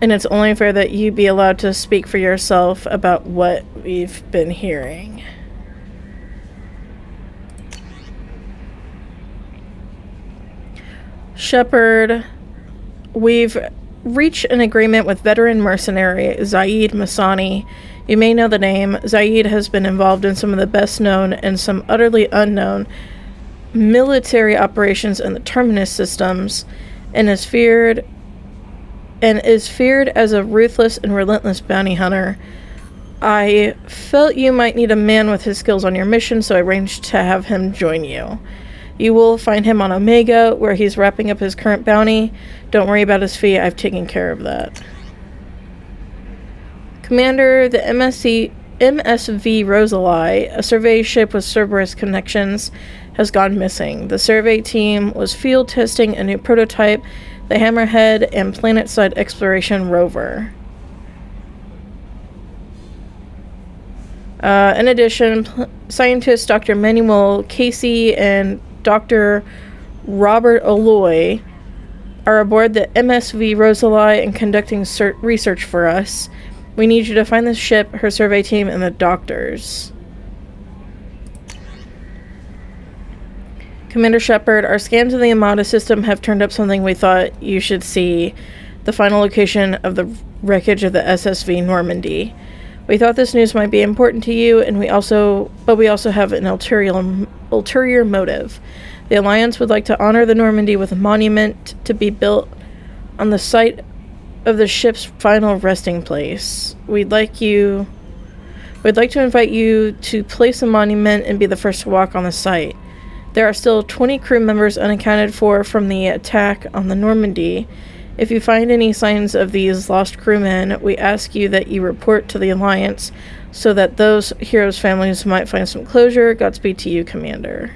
and it's only fair that you be allowed to speak for yourself about what we've been hearing. Shepard, we've reached an agreement with veteran mercenary Zaid Masani. You may know the name. Zaid has been involved in some of the best known and some utterly unknown military operations in the Terminus systems, and is feared as a ruthless and relentless bounty hunter. I felt you might need a man with his skills on your mission, so I arranged to have him join you. You will find him on Omega, where he's wrapping up his current bounty. Don't worry about his fee, I've taken care of that. Commander, the MSV Rosalie, a survey ship with Cerberus connections, has gone missing. The survey team was field testing a new prototype, the Hammerhead and Planetside Exploration rover. In addition, scientists Dr. Manuel Casey and Dr. Robert Alloy are aboard the MSV Rosalie and conducting research for us. We need you to find the ship, her survey team, and the doctors. Commander Shepard, our scans of the Amada system have turned up something we thought you should see. The final location of the wreckage of the SSV Normandy. We thought this news might be important to you, and we also have an ulterior motive. The Alliance would like to honor the Normandy with a monument to be built on the site of the ship's final resting place. We'd like to invite you to place a monument and be the first to walk on the site. There are still 20 crew members unaccounted for from the attack on the Normandy. If you find any signs of these lost crewmen, we ask you that you report to the Alliance so that those heroes' families might find some closure. Godspeed to you, Commander.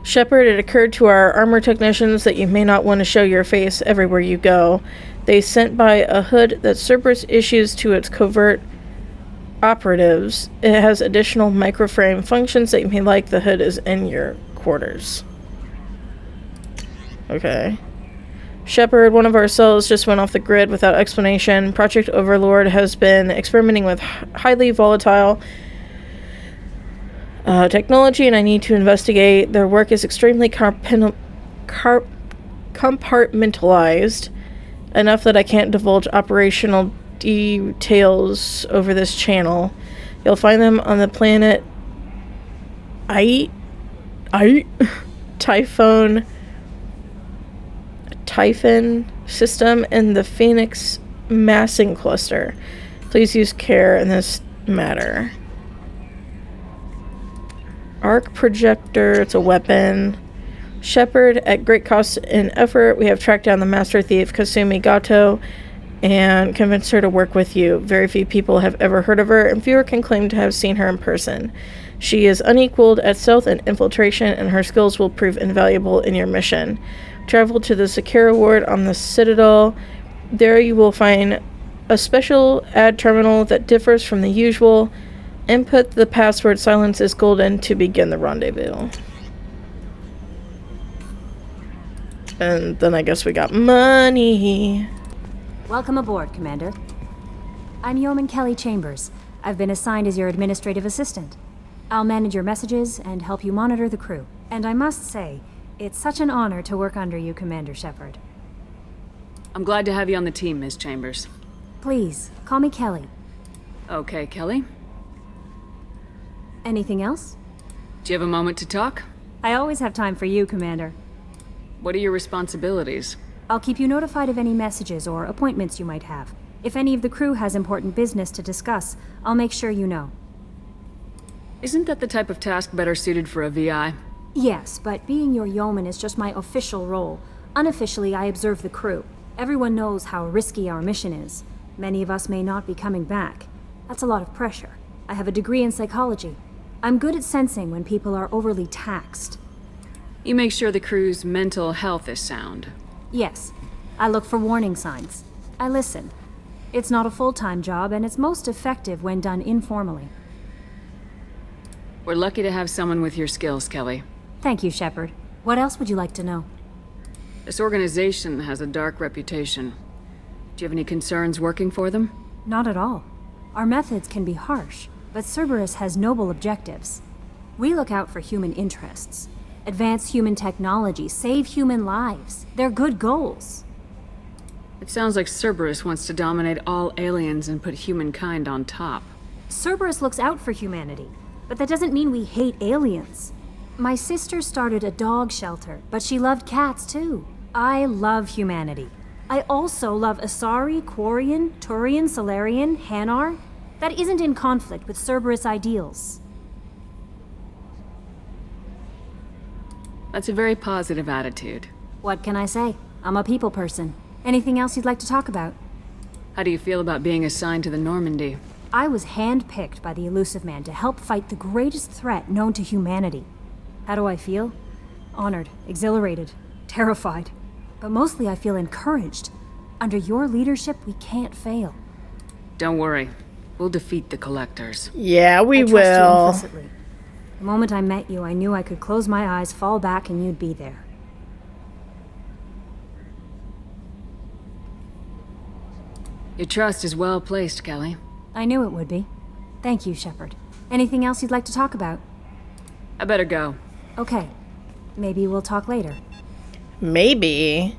Shepard, it occurred to our armor technicians that you may not want to show your face everywhere you go. They sent by a hood that Cerberus issues to its covert operatives. It has additional microframe functions that you may like. The hood is in your quarters. Okay. Shepard, one of our cells just went off the grid without explanation. Project Overlord has been experimenting with highly volatile technology, and I need to investigate. Their work is extremely compartmentalized, enough that I can't divulge operational details over this channel. You'll find them on the planet Typhon system in the Phoenix massing cluster. Please use care in this matter. Arc projector, it's a weapon. Shepard, at great cost and effort, we have tracked down the master thief Kasumi Gato and convinced her to work with you. Very few people have ever heard of her, and fewer can claim to have seen her in person. She is unequaled at stealth and infiltration, and her skills will prove invaluable in your mission. Travel to the Secure Ward on the Citadel. There you will find a special ad terminal that differs from the usual. Input the password "Silence is Golden" to begin the rendezvous. And then I guess we got money. Welcome aboard, Commander. I'm Yeoman Kelly Chambers. I've been assigned as your administrative assistant. I'll manage your messages and help you monitor the crew. And I must say, it's such an honor to work under you, Commander Shepard. I'm glad to have you on the team, Ms. Chambers. Please, call me Kelly. Okay, Kelly. Anything else? Do you have a moment to talk? I always have time for you, Commander. What are your responsibilities? I'll keep you notified of any messages or appointments you might have. If any of the crew has important business to discuss, I'll make sure you know. Isn't that the type of task better suited for a VI? Yes, but being your yeoman is just my official role. Unofficially, I observe the crew. Everyone knows how risky our mission is. Many of us may not be coming back. That's a lot of pressure. I have a degree in psychology. I'm good at sensing when people are overly taxed. You make sure the crew's mental health is sound. Yes. I look for warning signs. I listen. It's not a full-time job, and it's most effective when done informally. We're lucky to have someone with your skills, Kelly. Thank you, Shepard. What else would you like to know? This organization has a dark reputation. Do you have any concerns working for them? Not at all. Our methods can be harsh, but Cerberus has noble objectives. We look out for human interests. Advance human technology, save human lives. They're good goals. It sounds like Cerberus wants to dominate all aliens and put humankind on top. Cerberus looks out for humanity, but that doesn't mean we hate aliens. My sister started a dog shelter, but she loved cats too. I love humanity. I also love Asari, Quarian, Turian, Solarian, Hanar. That isn't in conflict with Cerberus ideals. That's a very positive attitude. What can I say? I'm a people person. Anything else you'd like to talk about? How do you feel about being assigned to the Normandy? I was handpicked by the Elusive Man to help fight the greatest threat known to humanity. How do I feel? Honored, exhilarated, terrified. But mostly I feel encouraged. Under your leadership, we can't fail. Don't worry. We'll defeat the Collectors. Yeah, we I will. trust you implicitly. The moment I met you, I knew I could close my eyes, fall back, and you'd be there. Your trust is well placed, Kelly. I knew it would be. Thank you, Shepard. Anything else you'd like to talk about? I better go. Okay. Maybe we'll talk later. Maybe?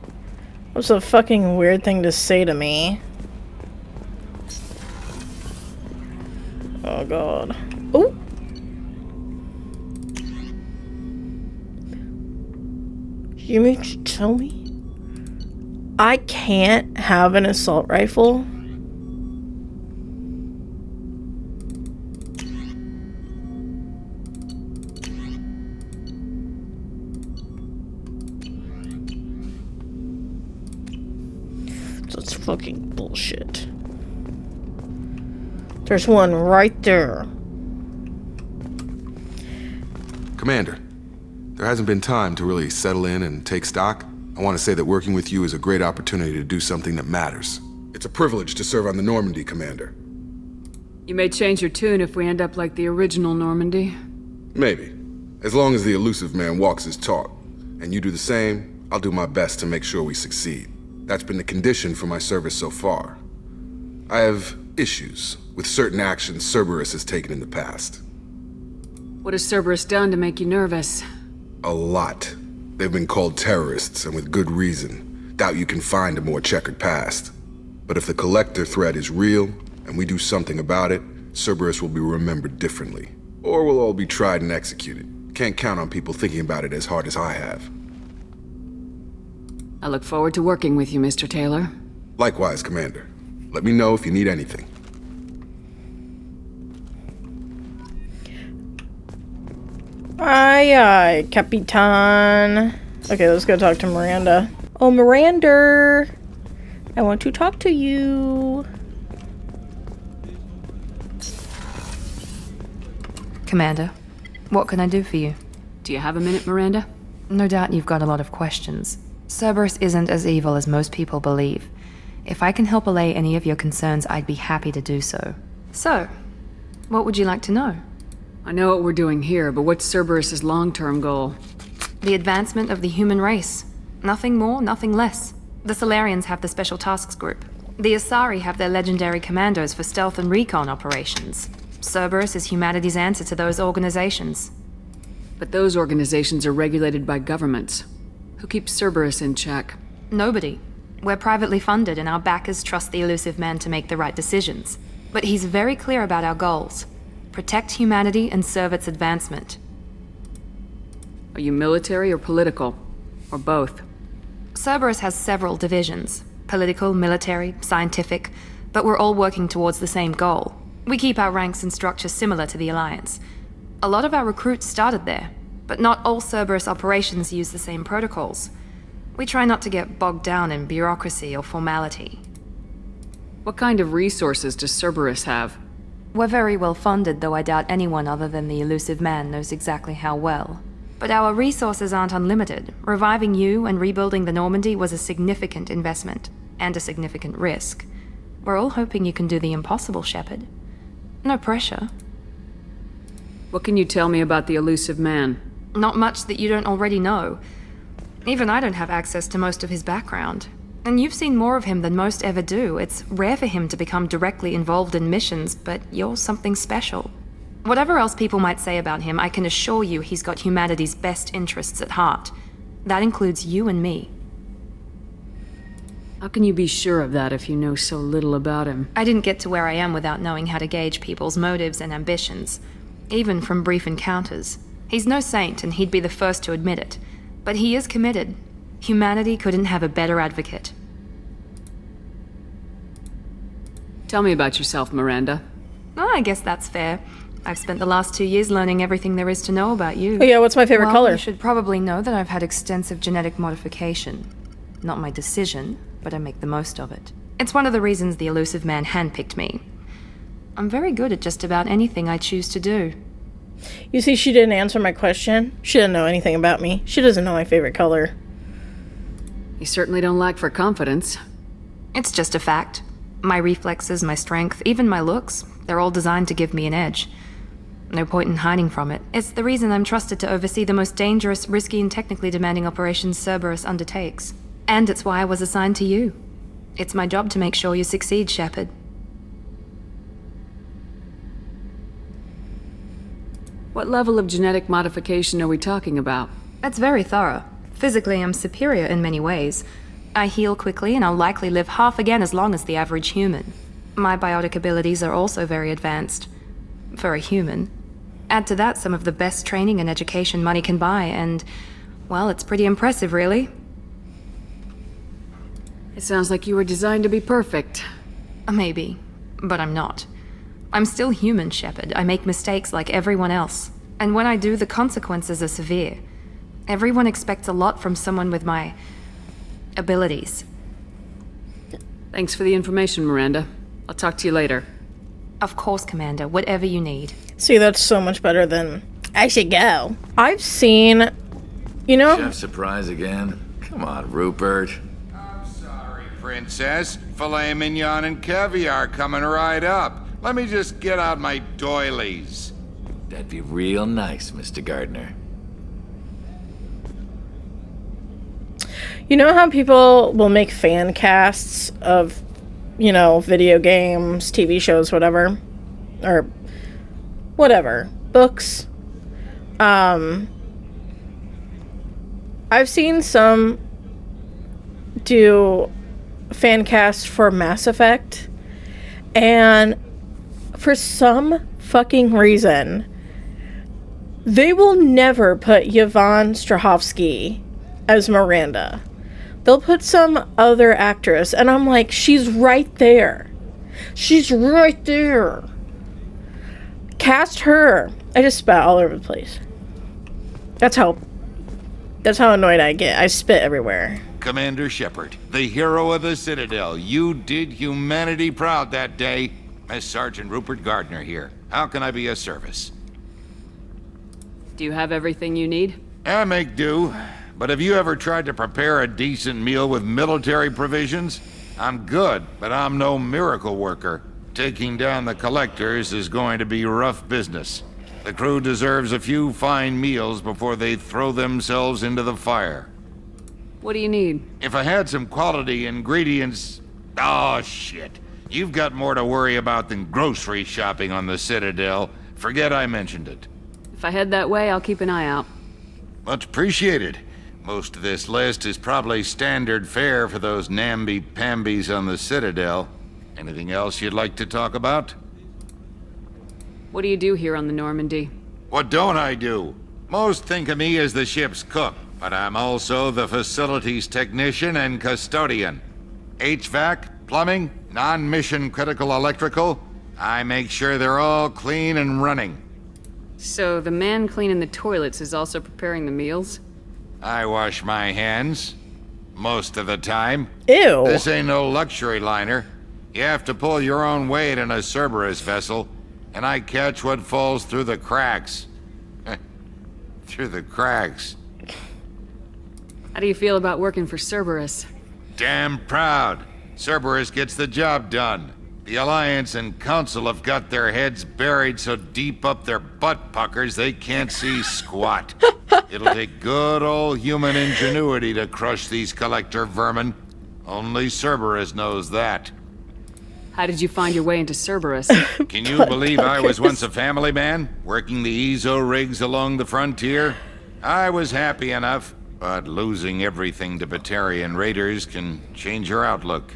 That's a fucking weird thing to say to me. Oh god. Oh! You mean to tell me I can't have an assault rifle? That's fucking bullshit. There's one right there. Commander, there hasn't been time to really settle in and take stock. I want to say that working with you is a great opportunity to do something that matters. It's a privilege to serve on the Normandy, Commander. You may change your tune if we end up like the original Normandy. Maybe. As long as the Elusive Man walks his talk, and you do the same, I'll do my best to make sure we succeed. That's been the condition for my service so far. I have issues with certain actions Cerberus has taken in the past. What has Cerberus done to make you nervous? A lot. They've been called terrorists, and with good reason. Doubt you can find a more checkered past. But if the Collector threat is real, and we do something about it, Cerberus will be remembered differently. Or we'll all be tried and executed. can't count on people thinking about it as hard as I have. I look forward to working with you, Mr. Taylor. Likewise, Commander. Let me know if you need anything. Aye, aye, Capitan. Okay, let's go talk to Miranda. Oh, Miranda! I want to talk to you. Commander, what can I do for you? Do you have a minute, Miranda? No doubt you've got a lot of questions. Cerberus isn't as evil as most people believe. If I can help allay any of your concerns, I'd be happy to do so. So, what would you like to know? I know what we're doing here, but what's Cerberus's long-term goal? The advancement of the human race. Nothing more, nothing less. The Solarians have the Special Tasks Group. The Asari have their legendary commandos for stealth and recon operations. Cerberus is humanity's answer to those organizations. But those organizations are regulated by governments. Who keeps Cerberus in check? Nobody. We're privately funded and our backers trust the elusive man to make the right decisions. But he's very clear about our goals. Protect humanity and serve its advancement. Are you military or political? Or both? Cerberus has several divisions. Political, military, scientific. But we're all working towards the same goal. We keep our ranks and structure similar to the Alliance. A lot of our recruits started there. But not all Cerberus operations use the same protocols. We try not to get bogged down in bureaucracy or formality. What kind of resources does Cerberus have? We're very well funded, though I doubt anyone other than the elusive man knows exactly how well. But our resources aren't unlimited. Reviving you and rebuilding the Normandy was a significant investment, and a significant risk. We're all hoping you can do the impossible, Shepard. No pressure. What can you tell me about the elusive man? Not much that you don't already know. Even I don't have access to most of his background. And you've seen more of him than most ever do. It's rare for him to become directly involved in missions, but you're something special. Whatever else people might say about him, I can assure you he's got humanity's best interests at heart. That includes you and me. How can you be sure of that if you know so little about him? I didn't get to where I am without knowing how to gauge people's motives and ambitions, even from brief encounters. He's no saint, and he'd be the first to admit it. But he is committed. Humanity couldn't have a better advocate. Tell me about yourself, Miranda. Oh, I guess that's fair. I've spent the last 2 years learning everything there is to know about you. Oh yeah, what's my favorite color? You should probably know that I've had extensive genetic modification. Not my decision, but I make the most of it. It's one of the reasons the elusive man handpicked me. I'm very good at just about anything I choose to do. You see, she didn't answer my question. She didn't know anything about me. She doesn't know my favorite color. You certainly don't lack for confidence. It's just a fact. My reflexes, my strength, even my looks, they're all designed to give me an edge. No point in hiding from it. It's the reason I'm trusted to oversee the most dangerous, risky, and technically demanding operations Cerberus undertakes. And it's why I was assigned to you. It's my job to make sure you succeed, Shepard. What level of genetic modification are we talking about? That's very thorough. Physically, I'm superior in many ways. I heal quickly, and I'll likely live half again as long as the average human. My biotic abilities are also very advanced. For a human. Add to that some of the best training and education money can buy, and, well, it's pretty impressive, really. It sounds like you were designed to be perfect. Maybe, but I'm not. I'm still human, Shepard. I make mistakes like everyone else. And when I do, the consequences are severe. Everyone expects a lot from someone with my abilities. Thanks for the information, Miranda. I'll talk to you later. Of course, Commander. Whatever you need. See, that's so much better than I should go. I've seen, you know... Chef surprise again? Come on, Rupert. I'm sorry, Princess. Filet mignon and caviar coming right up. Let me just get out my doilies. That'd be real nice, Mr. Gardner. You know how people will make fan casts of, you know, video games, TV shows, whatever? Or whatever. Books. I've seen some do fan casts for Mass Effect, and for some fucking reason, They will never put Yvonne Strahovski as Miranda. They'll put some other actress, and I'm like, she's right there. She's right there. Cast her. I just spat all over the place. That's how annoyed I get. I spit everywhere. Commander Shepard, the hero of the Citadel. You did humanity proud that day. As Sergeant Rupert Gardner here. How can I be of service? Do you have everything you need? I make do. But have you ever tried to prepare a decent meal with military provisions? I'm good, but I'm no miracle worker. Taking down the collectors is going to be rough business. The crew deserves a few fine meals before they throw themselves into the fire. What do you need? If I had some quality ingredients... Oh, shit. You've got more to worry about than grocery shopping on the Citadel. Forget I mentioned it. If I head that way, I'll keep an eye out. Much appreciated. Most of this list is probably standard fare for those namby-pambies on the Citadel. Anything else you'd like to talk about? What do you do here on the Normandy? What don't I do? Most think of me as the ship's cook, but I'm also the facilities technician and custodian. HVAC, plumbing, non-mission critical electrical. I make sure they're all clean and running. So the man cleaning the toilets is also preparing the meals? I wash my hands. Most of the time. Ew. This ain't no luxury liner. You have to pull your own weight in a Cerberus vessel, and I catch what falls through the cracks. Through the cracks. How do you feel about working for Cerberus? Damn proud. Cerberus gets the job done. The Alliance and Council have got their heads buried so deep up their butt puckers they can't see squat. It'll take good old human ingenuity to crush these collector vermin. Only Cerberus knows that. How did you find your way into Cerberus? Can you believe I was once a family man, working the EZO rigs along the frontier? I was happy enough, but losing everything to Batarian raiders can change your outlook.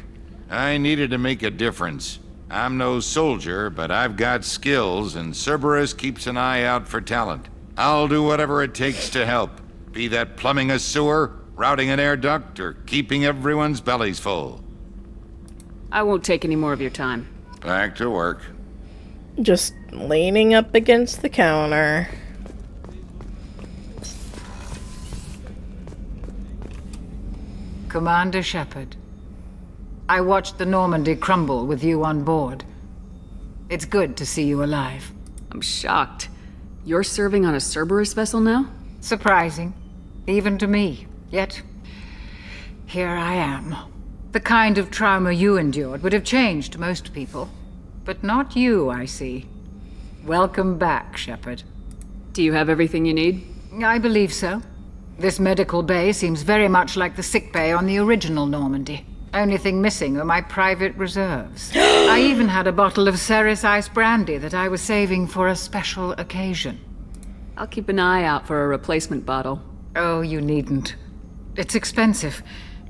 I needed to make a difference. I'm no soldier, but I've got skills, and Cerberus keeps an eye out for talent. I'll do whatever it takes to help, be that plumbing a sewer, routing an air duct, or keeping everyone's bellies full. I won't take any more of your time. Back to work. Just leaning up against the counter. Commander Shepard, I watched the Normandy crumble with you on board. It's good to see you alive. I'm shocked. You're serving on a Cerberus vessel now? Surprising, even to me. Yet, here I am. The kind of trauma you endured would have changed most people. But not you, I see. Welcome back, Shepard. Do you have everything you need? I believe so. This medical bay seems very much like the sick bay on the original Normandy. Only thing missing are my private reserves. I even had a bottle of Ceres Ice Brandy that I was saving for a special occasion. I'll keep an eye out for a replacement bottle. Oh, you needn't. It's expensive,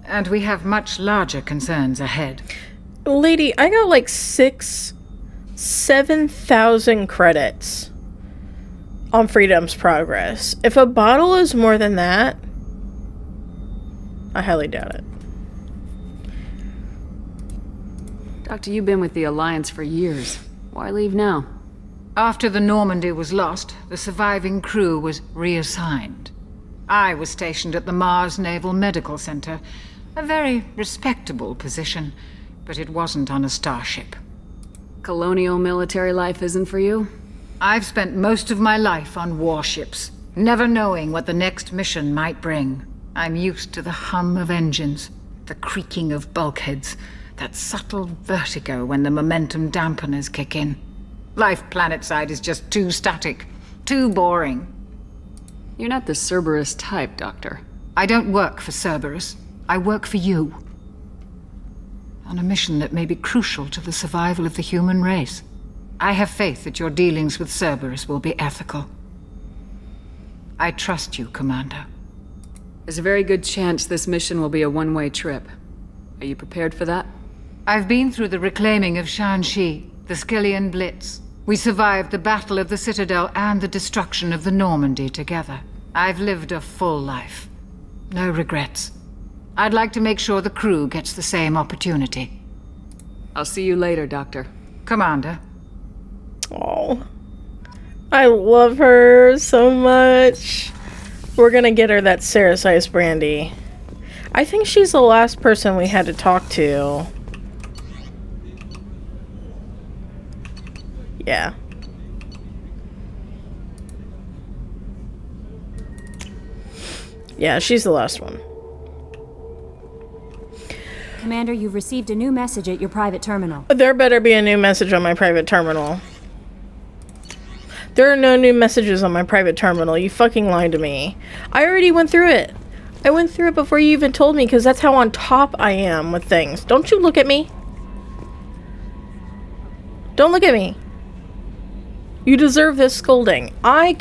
and we have much larger concerns ahead. Lady, I got like 7,000 credits on Freedom's Progress. If a bottle is more than that, I highly doubt it. Doctor, you've been with the Alliance for years. Why leave now? After the Normandy was lost, the surviving crew was reassigned. I was stationed at the Mars Naval Medical Center, a very respectable position, but it wasn't on a starship. Colonial military life isn't for you? I've spent most of my life on warships, never knowing what the next mission might bring. I'm used to the hum of engines, the creaking of bulkheads, that subtle vertigo when the momentum dampeners kick in. Life planetside is just too static, too boring. You're not the Cerberus type, Doctor. I don't work for Cerberus. I work for you. On a mission that may be crucial to the survival of the human race. I have faith that your dealings with Cerberus will be ethical. I trust you, Commander. There's a very good chance this mission will be a one-way trip. Are you prepared for that? I've been through the reclaiming of Shanxi, the Skillian Blitz. We survived the Battle of the Citadel and the destruction of the Normandy together. I've lived a full life. No regrets. I'd like to make sure the crew gets the same opportunity. I'll see you later, Doctor. Commander. Oh, I love her so much. We're gonna get her that Sarah's Ice brandy. I think she's the last person we had to talk to. Yeah. Yeah, she's the last one. Commander, you've received a new message at your private terminal. There better be a new message on my private terminal. There are no new messages on my private terminal. You fucking lied to me. I already went through it. I went through it before you even told me, because that's how on top I am with things. Don't you look at me. Don't look at me. You deserve this scolding. I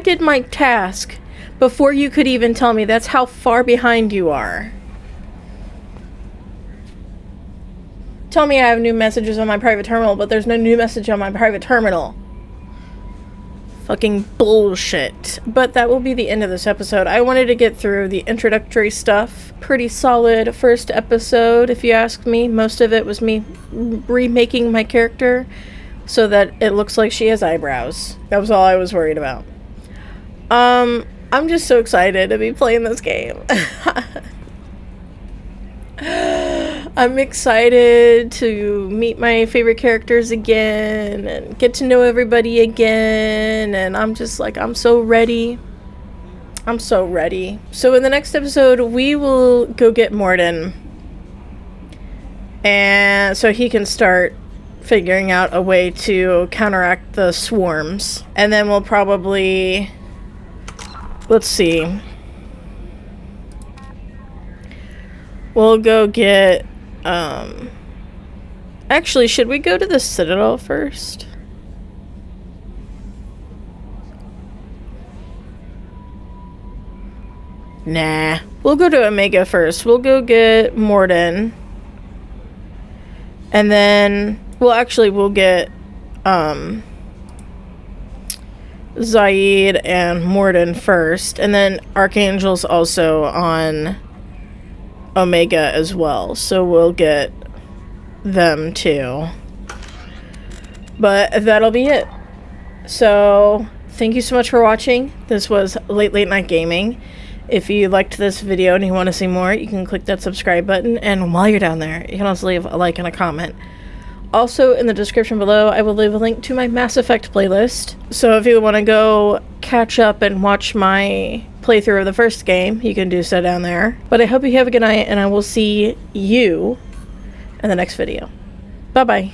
did my task before you could even tell me. That's how far behind you are. Tell me I have new messages on my private terminal, but there's no new message on my private terminal. Fucking bullshit. But that will be the end of this episode. I wanted to get through the introductory stuff. Pretty solid first episode, if you ask me. Most of it was me remaking my character so that it looks like she has eyebrows. That was all I was worried about. I'm just so excited to be playing this game. I'm excited to meet my favorite characters again and get to know everybody again, and I'm just like, I'm so ready. I'm so ready. So in the next episode, we will go get Morden, and so he can start figuring out a way to counteract the swarms. And then we'll probably, let's see, we'll go get, actually, should we go to the Citadel first? Nah. We'll go to Omega first. We'll go get Morden. And then, we'll get, Zaid and Morden first. And then Archangel's also on Omega as well. So we'll get them too. But that'll be it. So, thank you so much for watching. This was Late Night Gaming. If you liked this video and you want to see more, you can click that subscribe button. And while you're down there, you can also leave a like and a comment. Also, in the description below, I will leave a link to my Mass Effect playlist. So if you want to go catch up and watch my playthrough of the first game, you can do so down there. But I hope you have a good night, and I will see you in the next video. Bye-bye.